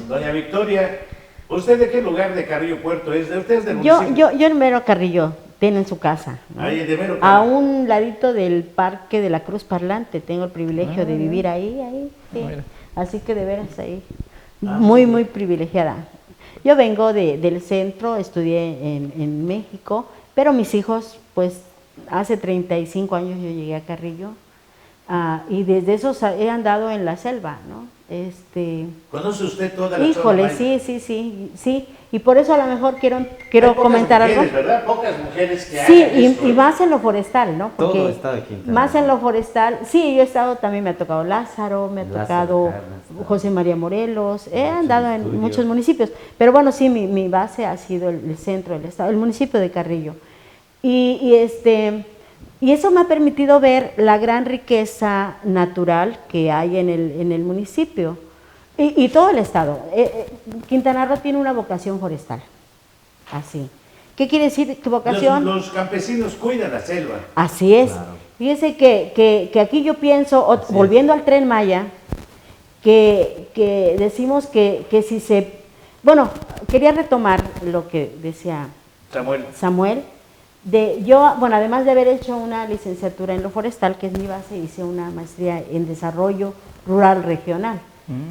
Doña Victoria, ¿usted de qué lugar de Carrillo Puerto es? ¿Usted es del municipio? Yo en Mero Carrillo, tienen su casa, ¿no? Ahí de Mero Carrillo. A un ladito del Parque de la Cruz Parlante, tengo el privilegio de vivir ahí, sí. Así que de veras ahí, muy privilegiada. Yo vengo del centro, estudié en México, pero mis hijos, pues hace 35 años yo llegué a Carrillo. Y desde eso he andado en la selva, ¿no? ¿Conoce usted toda la zona? Híjole, sí. Y por eso a lo mejor quiero comentar algo. ¿Verdad? Pocas mujeres que sí, hagan esto, y más en lo forestal, ¿no? Porque todo está aquí. Más en lo forestal. Sí, yo he estado, también me ha tocado Lázaro, me ha tocado José María Morelos, he andado en muchos municipios. Pero bueno, sí, mi base ha sido el centro del estado, el municipio de Carrillo. Y eso me ha permitido ver la gran riqueza natural que hay en el municipio y todo el estado. Quintana Roo tiene una vocación forestal, así. ¿Qué quiere decir tu vocación? Los campesinos cuidan la selva. Así es. Claro. Fíjese que aquí yo pienso, volviendo al Tren Maya, que decimos que si se... Bueno, quería retomar lo que decía Samuel. Bueno, además de haber hecho una licenciatura en lo forestal, que es mi base, hice una maestría en desarrollo rural regional.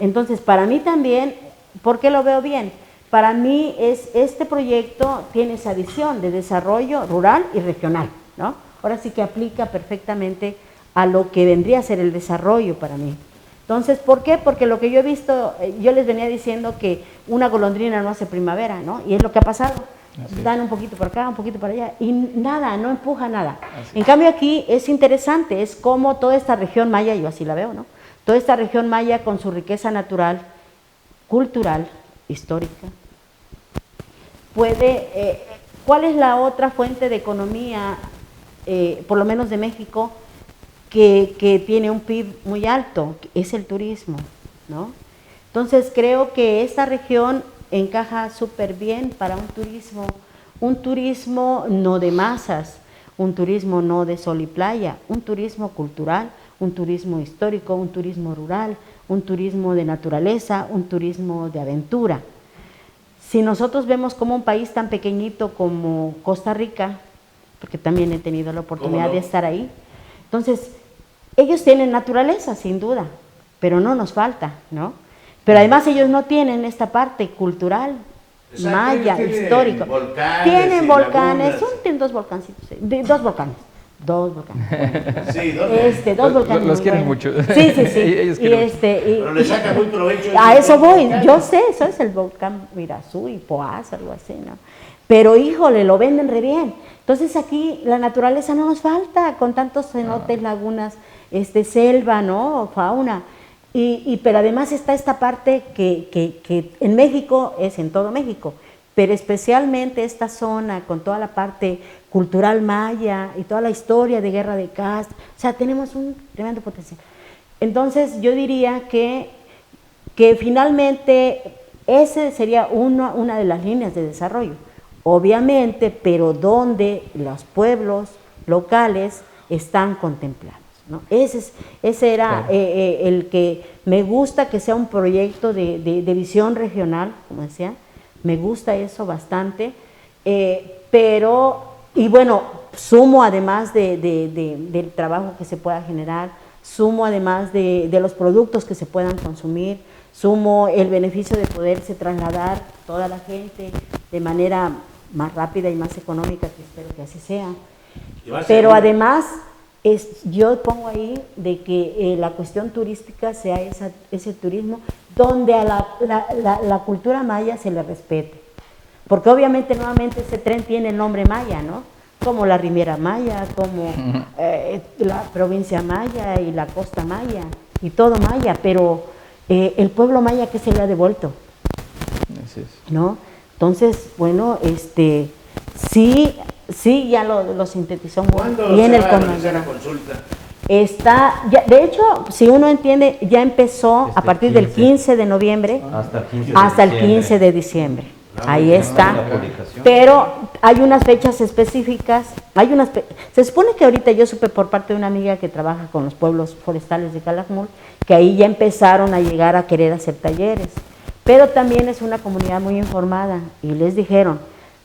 Entonces, para mí también, ¿por qué lo veo bien? Para mí este proyecto tiene esa visión de desarrollo rural y regional, ¿no? Ahora sí que aplica perfectamente a lo que vendría a ser el desarrollo para mí. Entonces, ¿por qué? Porque lo que yo he visto, yo les venía diciendo que una golondrina no hace primavera, ¿no? Y es lo que ha pasado. Dan un poquito por acá, un poquito por allá, y nada, no empuja nada. En cambio aquí es interesante, es como toda esta región maya, yo así la veo, ¿no? Toda esta región maya con su riqueza natural, cultural, histórica, puede, ¿cuál es la otra fuente de economía, por lo menos de México, que tiene un PIB muy alto? Es el turismo, ¿no? Entonces creo que esta región encaja súper bien para un turismo no de masas, un turismo no de sol y playa, un turismo cultural, un turismo histórico, un turismo rural, un turismo de naturaleza, un turismo de aventura. Si nosotros vemos como un país tan pequeñito como Costa Rica, porque también he tenido la oportunidad de estar ahí, entonces ellos tienen naturaleza sin duda, pero no nos falta, ¿no? Pero además ellos no tienen esta parte cultural, maya, histórico. Tienen volcanes, tienen dos volcancitos, dos volcanes. Sí, dos volcanes. Los quieren mucho. Sí, sí, sí. Ellos pero le saca muy provecho. A eso voy, yo sé, eso es el volcán Mirazú y Poás, algo así, ¿no? Pero híjole, lo venden re bien. Entonces aquí la naturaleza no nos falta, con tantos cenotes, lagunas, selva, ¿no? Fauna. Pero además está esta parte que en México es en todo México, pero especialmente esta zona con toda la parte cultural maya y toda la historia de guerra de caste, o sea, tenemos un tremendo potencial. Entonces yo diría que finalmente ese sería una de las líneas de desarrollo, obviamente, pero donde los pueblos locales están contemplados, ¿no? Ese era el que me gusta que sea un proyecto de visión regional, como decía, me gusta eso bastante, y bueno, sumo además del trabajo que se pueda generar, sumo además de los productos que se puedan consumir, sumo el beneficio de poderse trasladar toda la gente de manera más rápida y más económica, que espero que así sea. Pero además, yo pongo ahí de que la cuestión turística sea ese turismo donde a la cultura maya se le respete. Porque obviamente nuevamente ese tren tiene el nombre maya, ¿no? Como la Riviera Maya, como la provincia maya y la costa maya y todo maya, pero el pueblo maya, ¿qué se le ha devuelto? Así es. ¿No? Entonces, bueno, sí, ya lo sintetizó muy bien el comandante. De hecho, si uno entiende, ya empezó a partir del 15 de noviembre hasta el 15 de diciembre. Ahí está. Pero hay unas fechas específicas. Se supone que ahorita yo supe por parte de una amiga que trabaja con los pueblos forestales de Calakmul, que ahí ya empezaron a llegar a querer hacer talleres. Pero también es una comunidad muy informada y les dijeron,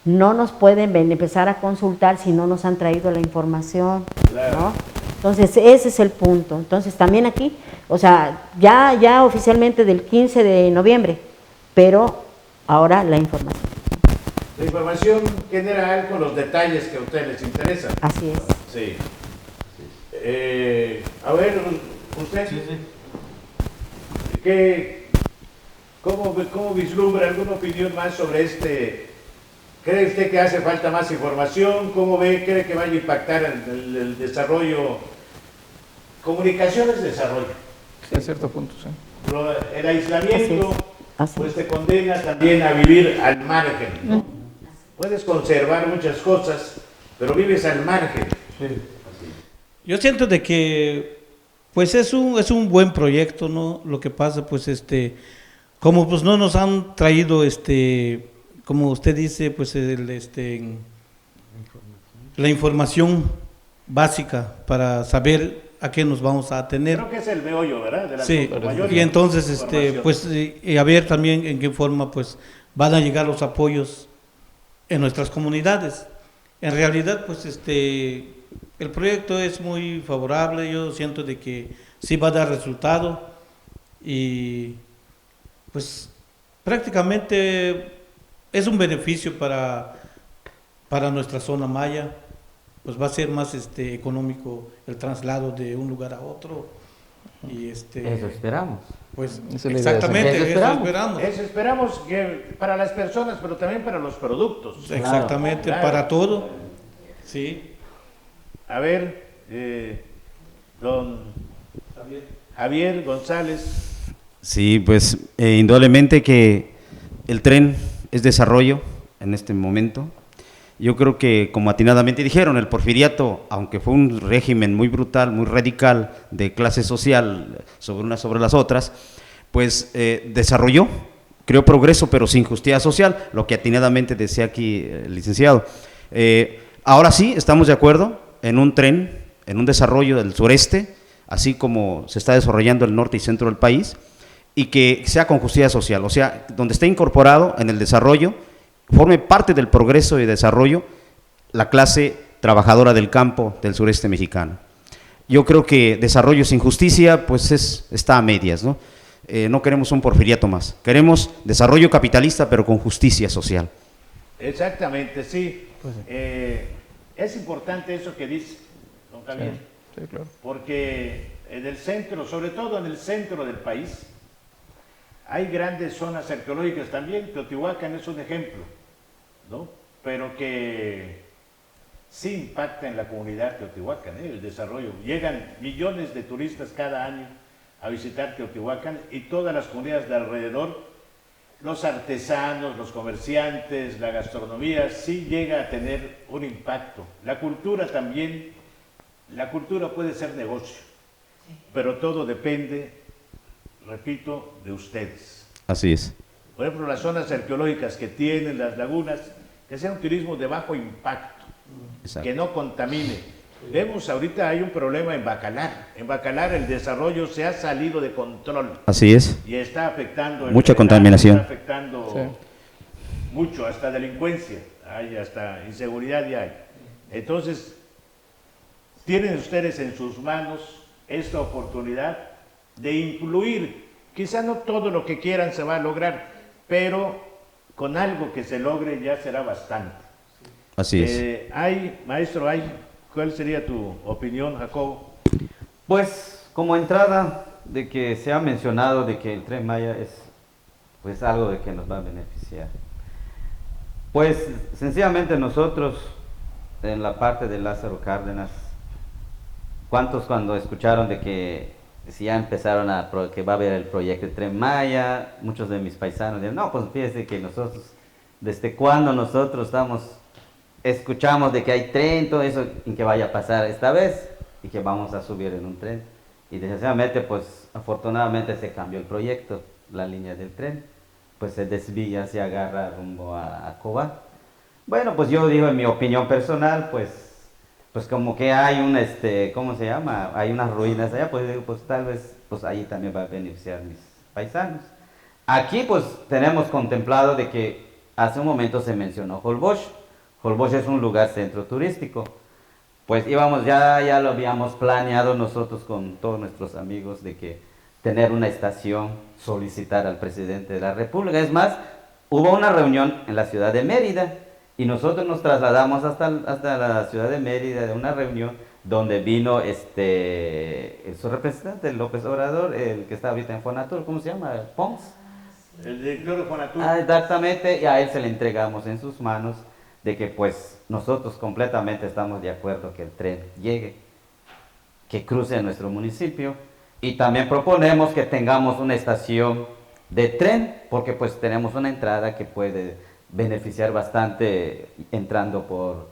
no nos pueden empezar a consultar si no nos han traído la información, ¿no? Entonces, ese es el punto. Entonces, también aquí, o sea, ya oficialmente del 15 de noviembre, pero ahora la información. La información general con los detalles que a ustedes les interesan. Así es. Sí. A ver, usted, ¿cómo vislumbra alguna opinión más sobre ¿Cree usted que hace falta más información? ¿Cómo cree que vaya a impactar el desarrollo? Comunicación es desarrollo. Sí, a cierto punto, sí. El aislamiento Así pues te condena también a vivir al margen, ¿no? Puedes conservar muchas cosas, pero vives al margen. Sí. Yo siento de que pues es un buen proyecto, ¿no? Lo que pasa pues como pues no nos han traído como usted dice, pues la información básica para saber a qué nos vamos a atener. Creo que es el meollo, ¿verdad? De la sí, y entonces pues a ver también en qué forma pues van a llegar los apoyos en nuestras comunidades. en realidad, pues el proyecto es muy favorable, yo siento de que sí va a dar resultado y pues prácticamente es un beneficio para nuestra zona maya, pues va a ser más económico el traslado de un lugar a otro y eso esperamos. Pues Esa es la idea, exactamente, eso esperamos. Eso esperamos que para las personas, pero también para los productos. Exactamente, Claro. para todo. Sí. A ver, don Javier González. Sí, pues indudablemente que el tren es desarrollo en este momento. Yo creo que, como atinadamente dijeron, el porfiriato, aunque fue un régimen muy brutal, muy radical de clase social sobre unas sobre las otras, pues desarrolló, creó progreso, pero sin justicia social, lo que atinadamente decía aquí el licenciado. Ahora sí, estamos de acuerdo en un tren, en un desarrollo del sureste, así como se está desarrollando el norte y centro del país, y que sea con justicia social, o sea, donde esté incorporado en el desarrollo, forme parte del progreso y desarrollo la clase trabajadora del campo del sureste mexicano. Yo creo que desarrollo sin justicia, pues está a medias, ¿no? No queremos un porfiriato más, queremos desarrollo capitalista, pero con justicia social. Exactamente, sí. Es importante eso que dice don Javier, Sí, claro. porque en el centro, sobre todo en el centro del país, hay grandes zonas arqueológicas también. Teotihuacán es un ejemplo, ¿no? Pero que sí impacta en la comunidad Teotihuacán, el desarrollo. Llegan millones de turistas cada año a visitar Teotihuacán y todas las comunidades de alrededor, los artesanos, los comerciantes, la gastronomía, sí llega a tener un impacto. La cultura también, la cultura puede ser negocio, pero todo depende, repito, de ustedes. Así es. Por ejemplo, las zonas arqueológicas que tienen, las lagunas, que sea un turismo de bajo impacto, Exacto. que no contamine. Vemos ahorita hay un problema en Bacalar. En Bacalar el desarrollo se ha salido de control. Así es. Y está afectando. Mucha contaminación. Está afectando mucho, hasta delincuencia, hay hasta inseguridad ya hay. Entonces, tienen ustedes en sus manos esta oportunidad de incluir, quizá no todo lo que quieran se va a lograr, pero con algo que se logre ya será bastante. Así es. Maestro, ¿cuál sería tu opinión, Jacobo? Pues como entrada de que se ha mencionado de que el Tren Maya es pues algo de que nos va a beneficiar. Pues sencillamente nosotros en la parte de Lázaro Cárdenas, ¿cuántos cuando escucharon de que si ya empezaron que va a haber el proyecto de Tren Maya? Muchos de mis paisanos dijeron, no, pues fíjese que nosotros, ¿desde cuándo nosotros escuchamos de que hay tren, todo eso, en que vaya a pasar esta vez y que vamos a subir en un tren? Y desgraciadamente, pues afortunadamente se cambió el proyecto, la línea del tren, pues se desvía, se agarra rumbo a Cobá. Bueno, pues yo digo en mi opinión personal, pues como que hay ¿cómo se llama? Hay unas ruinas allá, pues digo, pues tal vez, pues ahí también va a beneficiar a mis paisanos. Aquí pues tenemos contemplado de que hace un momento se mencionó Holbox. Holbox es un lugar centro turístico. Pues íbamos, ya lo habíamos planeado nosotros con todos nuestros amigos de que tener una estación, solicitar al presidente de la República. Es más, hubo una reunión en la ciudad de Mérida y nosotros nos trasladamos hasta la ciudad de Mérida de una reunión donde vino su representante, el López Obrador, el que está ahorita en Fonatur, ¿cómo se llama? Pons. El director de Fonatur. Exactamente, y a él se le entregamos en sus manos de que pues nosotros completamente estamos de acuerdo que el tren llegue, que cruce nuestro municipio, y también proponemos que tengamos una estación de tren, porque pues tenemos una entrada que puede beneficiar bastante entrando por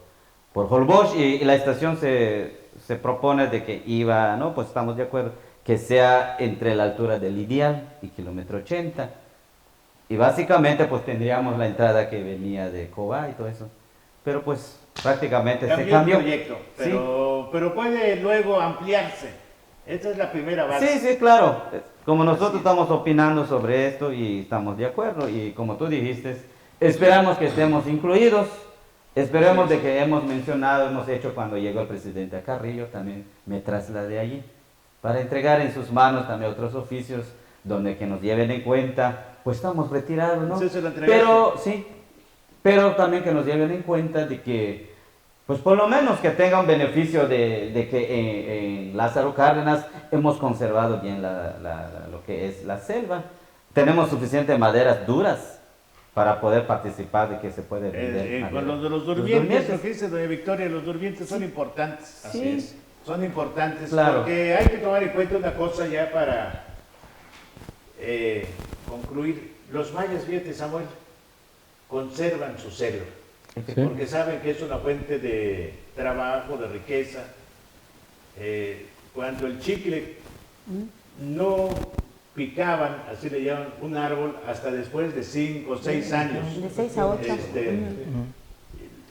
Holbox, y la estación se propone de que pues estamos de acuerdo, que sea entre la altura del Ideal y kilómetro 80, y básicamente pues tendríamos la entrada que venía de Cobá y todo eso, pero pues prácticamente se cambió el proyecto, pero puede luego ampliarse. Esta es la primera base. Sí, claro. Como nosotros estamos opinando sobre esto y estamos de acuerdo, y como tú dijiste, esperamos que estemos incluidos Esperemos de que hemos mencionado, hemos hecho cuando llegó el presidente a Carrillo, también me trasladé allí, para entregar en sus manos también otros oficios, donde que nos lleven en cuenta, pues estamos retirados, ¿no? Pero sí, pero también que nos lleven en cuenta de que, pues por lo menos que tenga un beneficio de que en Lázaro Cárdenas hemos conservado bien lo que es la selva. Tenemos suficientes maderas duras para poder participar de que se puede vender. Con los durmientes, lo que dice doña Victoria, los durmientes son importantes. Así es. Son importantes, claro, porque hay que tomar en cuenta una cosa ya para concluir. Los mayas, fíjate, Samuel, conservan su selva, porque saben que es una fuente de trabajo, de riqueza. Cuando el chicle no picaban, así le llaman, un árbol hasta después de 5 o 6 años. De 6 a 8.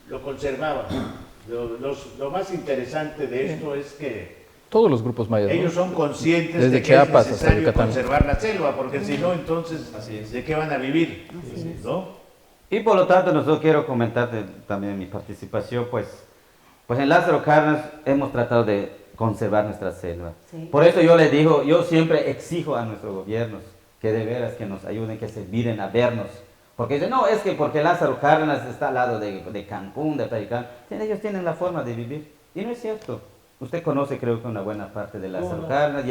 Lo conservaban. Lo más interesante de esto es que todos los grupos mayas, ellos son conscientes desde de que Chiapas es necesario conservar la selva, porque si no, entonces, ¿de qué van a vivir? ¿No? Y por lo tanto, nosotros quiero comentar también mi participación, pues en Lázaro Cárdenas hemos tratado de conservar nuestra selva. Sí. Por eso yo les digo, yo siempre exijo a nuestros gobiernos que de veras que nos ayuden, que se miren a vernos. Porque dicen, no, es que porque Lázaro Cárdenas está al lado de Cancún, de Pericán, ellos tienen la forma de vivir. Y no es cierto. Usted conoce, creo que una buena parte de Lázaro Cárdenas,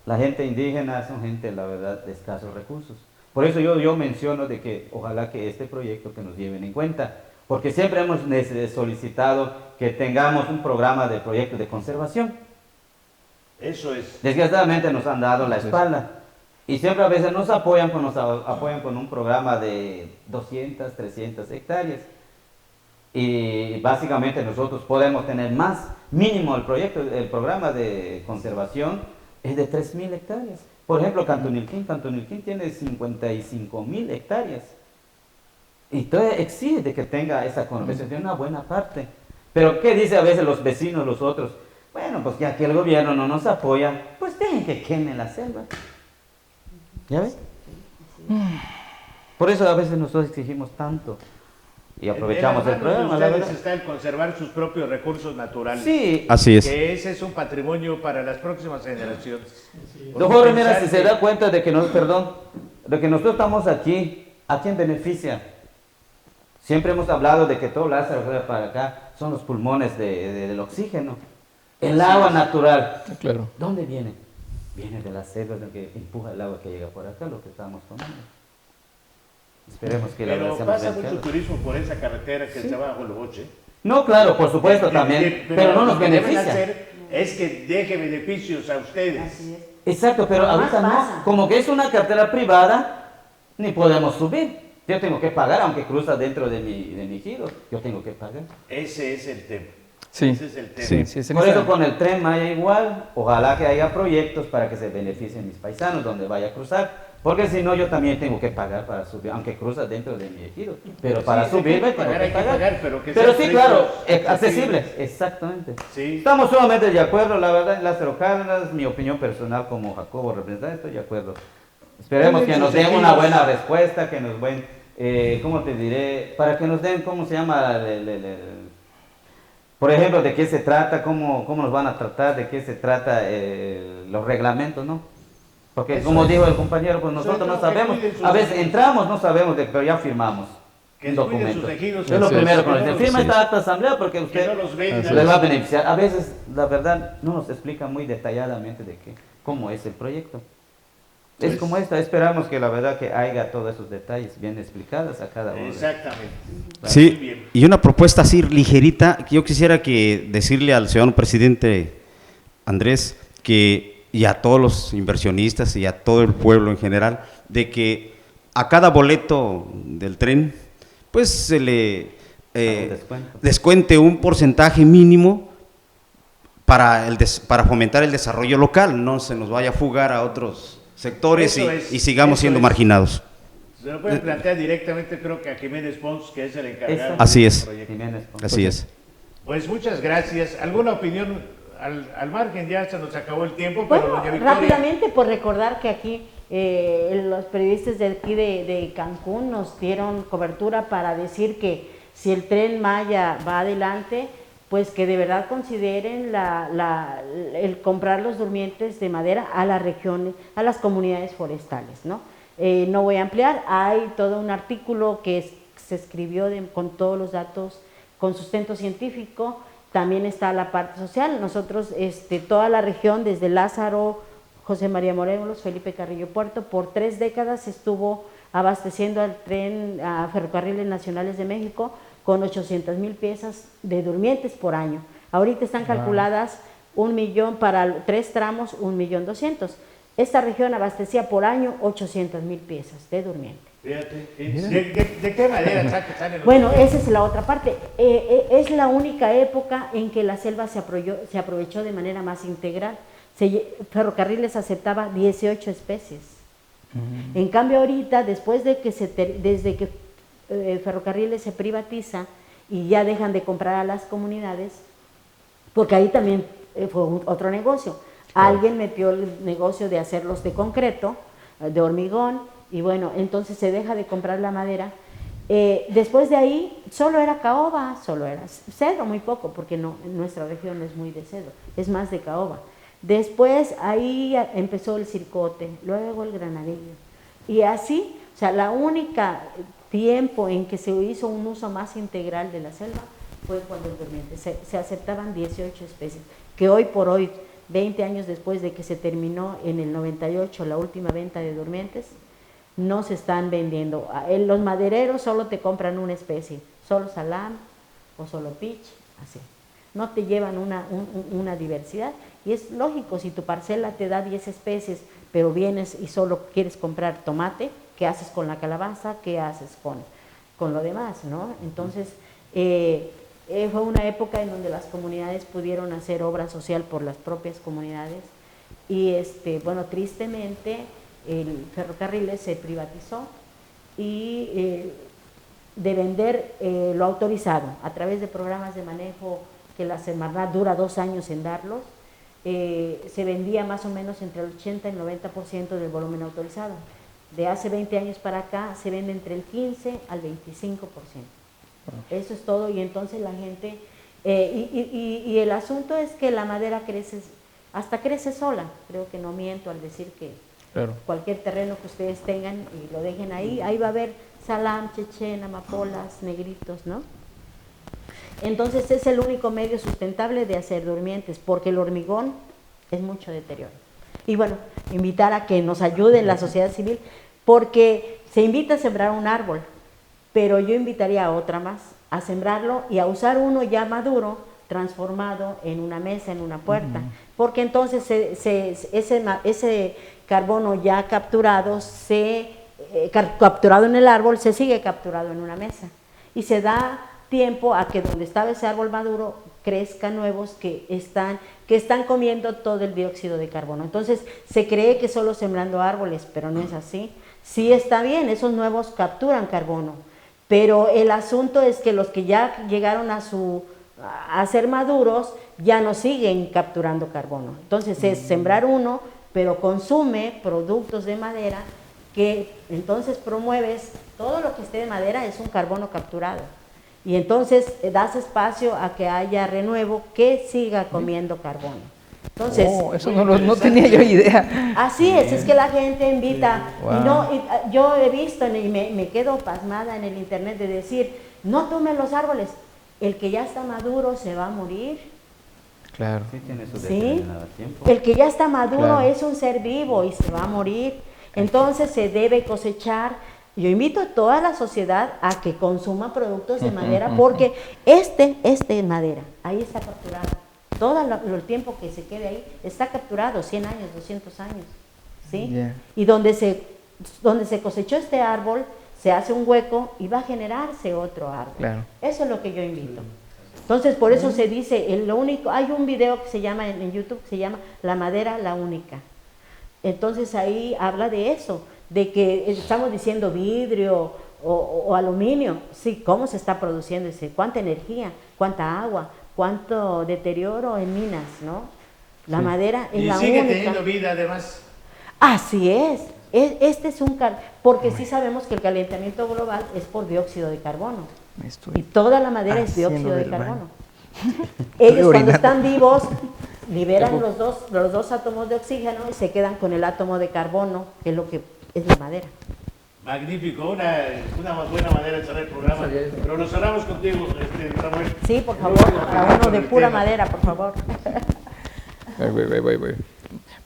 la gente indígena son gente, la verdad, de escasos recursos. Por eso yo menciono de que ojalá que este proyecto que nos lleven en cuenta, porque siempre hemos solicitado que tengamos un programa de proyectos de conservación. Eso es. Desgraciadamente nos han dado la espalda. Y siempre a veces nos apoyan con un programa de 200, 300 hectáreas. Y básicamente nosotros podemos tener más, mínimo el programa de conservación es de 3.000 hectáreas. Por ejemplo, Cantunilquín tiene 55.000 hectáreas. Y entonces exige de que tenga esa conservación, una buena parte. Pero ¿qué dice a veces los vecinos, los otros? Bueno, pues ya que el gobierno no nos apoya, pues dejen que quemen la selva. ¿Ya ves? Por eso a veces nosotros exigimos tanto y aprovechamos el programa. La verdad está el conservar sus propios recursos naturales. Sí, así es. Que ese es un patrimonio para las próximas generaciones. Don Jorge, mira, si se da cuenta de que de que nosotros estamos aquí, ¿a quién beneficia? Siempre hemos hablado de que todo Lázaro para acá son los pulmones del oxígeno. El agua natural. Claro. ¿Dónde viene? Viene de la selva, de que empuja el agua que llega por acá, lo que estamos tomando. Esperemos que la Pero pasa mucho turismo por esa carretera que se va a Joloboche. No, claro, por supuesto también, pero no nos beneficia. Lo que deben hacer es que deje beneficios a ustedes. Así es. Exacto, pero ahorita no. Como que es una carretera privada, ni podemos subir. Yo tengo que pagar, aunque cruza dentro de mi ejido, yo tengo que pagar. Ese es el tema. Sí. Ese es el tema. Sí, por eso con el Tren Maya igual, ojalá que haya proyectos para que se beneficien mis paisanos donde vaya a cruzar, porque si no yo también tengo que pagar para subir, aunque cruza dentro de mi ejido, pero para subir tengo que pagar. Pero sí, claro, accesible, exactamente. Sí. Estamos sumamente de acuerdo, la verdad, en Lázaro Cárdenas, mi opinión personal como Jacobo representante, estoy de acuerdo. Esperemos que nos den una buena respuesta, que nos den, ¿cómo te diré? Para que nos den, ¿cómo se llama? Por ejemplo, de qué se trata, cómo nos van a tratar, de qué se trata los reglamentos, ¿no? Porque como dijo el compañero, pues nosotros no sabemos, a veces entramos, no sabemos, pero ya firmamos un documento. Es lo primero, cuando se firma esta acta de asamblea, porque usted les va a beneficiar. A veces, la verdad, no nos explica muy detalladamente de cómo es el proyecto. Es como esta, esperamos que la verdad que haya todos esos detalles bien explicados a cada uno. Exactamente. Sí, y una propuesta así ligerita, que yo quisiera decirle al señor presidente Andrés, y a todos los inversionistas y a todo el pueblo en general, de que a cada boleto del tren, pues se le descuente un porcentaje mínimo para fomentar el desarrollo local, no se nos vaya a fugar a otros sectores y sigamos siendo marginados. Se lo pueden plantear directamente, creo que a Jiménez Pons, que es el encargado. Así es. Así es. Pues muchas gracias. ¿Alguna opinión al margen? Ya se nos acabó el tiempo. Pero bueno, rápidamente, por recordar que aquí los periodistas de aquí de Cancún nos dieron cobertura para decir que si el Tren Maya va adelante, pues que de verdad consideren el comprar los durmientes de madera a las regiones, a las comunidades forestales, ¿no? No voy a ampliar, hay todo un artículo que se escribió con todos los datos, con sustento científico, también está la parte social. Nosotros, toda la región, desde Lázaro, José María Morelos, Felipe Carrillo Puerto, por 3 décadas estuvo abasteciendo al tren, a Ferrocarriles Nacionales de México, con 800,000 piezas de durmientes por año. Ahorita están calculadas 1 millón para 3 tramos, 1.200.000. Esta región abastecía por año 800,000 piezas de durmiente. Fíjate, ¿de qué manera salen los Bueno, esa es la otra parte. Es la única época en que la selva se aprovechó de manera más integral. Ferrocarriles aceptaba 18 especies. En cambio ahorita, desde que Ferrocarriles se privatiza y ya dejan de comprar a las comunidades, porque ahí también fue otro negocio. Alguien metió el negocio de hacerlos de concreto, de hormigón, y bueno, entonces se deja de comprar la madera. Después de ahí solo era caoba, solo era cedro, muy poco, porque no, en nuestra región es muy de cedro, es más de caoba. Después ahí empezó el circote, luego el granadillo, y así, o sea, la única tiempo en que se hizo un uso más integral de la selva fue cuando el durmiente. Se aceptaban 18 especies, que hoy por hoy, 20 años después de que se terminó en el 98 la última venta de durmientes, no se están vendiendo. Los madereros solo te compran una especie, solo salam o solo pitch, así. No te llevan una diversidad, y es lógico, si tu parcela te da 10 especies, pero vienes y solo quieres comprar tomate, ¿qué haces con la calabaza? ¿Qué haces con lo demás, ¿no? Entonces, fue una época en donde las comunidades pudieron hacer obra social por las propias comunidades, y bueno, tristemente el ferrocarril se privatizó, y de vender lo autorizado a través de programas de manejo que la Semarnat dura 2 años en darlos, se vendía más o menos entre el 80 y el 90% del volumen autorizado. De hace 20 años para acá se vende entre el 15 al 25%. Eso es todo, y entonces la gente, y el asunto es que la madera crece sola. Creo que no miento al decir que cualquier terreno que ustedes tengan y lo dejen ahí va a haber salam, chechen, amapolas, negritos, ¿no? Entonces es el único medio sustentable de hacer durmientes, porque el hormigón es mucho deterioro. Y bueno, invitar a que nos ayude la sociedad civil, porque se invita a sembrar un árbol, pero yo invitaría a otra más, a sembrarlo y a usar uno ya maduro, transformado en una mesa, en una puerta, porque entonces ese carbono ya capturado, capturado en el árbol, se sigue capturado en una mesa, y se da tiempo a que donde estaba ese árbol maduro crezcan nuevos que están comiendo todo el dióxido de carbono. Entonces se cree que solo sembrando árboles, pero no es así. Sí está bien, esos nuevos capturan carbono, pero el asunto es que los que ya llegaron a ser maduros ya no siguen capturando carbono. Entonces es sembrar uno, pero consume productos de madera, que entonces promueves todo lo que esté de madera, es un carbono capturado. Y entonces das espacio a que haya renuevo que siga comiendo carbono. Entonces, eso no tenía yo idea. Así es que la gente invita. Yo he visto y me quedo pasmada en el internet de decir, no tomen los árboles, el que ya está maduro se va a morir. Claro. Sí, tiene su tiempo. El que ya está maduro es un ser vivo y se va a morir. Entonces se debe cosechar. Yo invito a toda la sociedad a que consuma productos de madera, porque este madera, ahí está capturado. Todo el tiempo que se quede ahí está capturado, 100 años, 200 años, ¿sí? Yeah. Y donde se cosechó este árbol, se hace un hueco y va a generarse otro árbol. Claro. Eso es lo que yo invito. Entonces, por eso se dice, hay un video que se llama en YouTube, que se llama La madera, la única. Entonces ahí habla de eso, de que estamos diciendo vidrio o aluminio, sí, cómo se está produciendo ese, cuánta energía, cuánta agua, cuánto deterioro en minas, ¿no? La madera es la única. Y sigue teniendo vida además. Así es. Este es porque sí sabemos que el calentamiento global es por dióxido de carbono. Y toda la madera es haciendo dióxido de del carbono. Estoy Ellos cuando orinando. están vivos liberan los dos átomos de oxígeno y se quedan con el átomo de carbono, que es lo que es la madera. Magnífico, una buena manera de cerrar el programa. Pero nos cerramos contigo, Samuel. Sí, por favor, para uno de pura madera, por favor. Voy.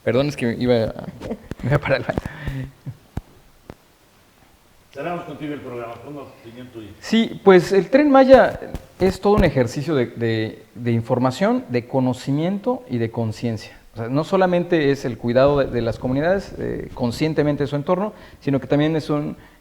Perdón, es que me iba para el baño. Cerramos contigo el programa, con una opinión tuya. Sí, pues el Tren Maya es todo un ejercicio de información, de conocimiento y de conciencia. O sea, no solamente es el cuidado de las comunidades conscientemente de su entorno, sino que también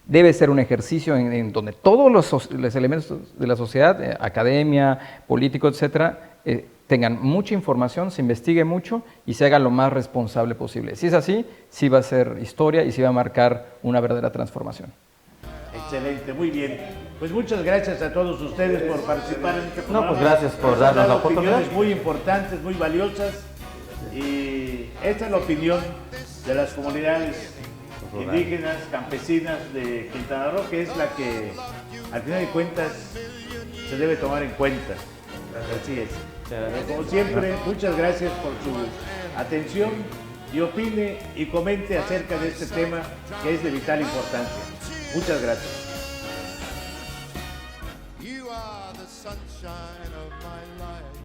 debe ser un ejercicio en donde todos los elementos de la sociedad, academia, político, etcétera, tengan mucha información, se investigue mucho y se haga lo más responsable posible. Si es así, sí va a ser historia y sí va a marcar una verdadera transformación. Excelente, muy bien. Pues muchas gracias a todos ustedes por participar en este programa. No, pues gracias por darnos la oportunidad. Opiniones muy importantes, muy valiosas. Y esta es la opinión de las comunidades indígenas, campesinas de Quintana Roo, que es la que, al final de cuentas, se debe tomar en cuenta. Así es. Como siempre, muchas gracias por su atención y opine y comente acerca de este tema que es de vital importancia. Muchas gracias.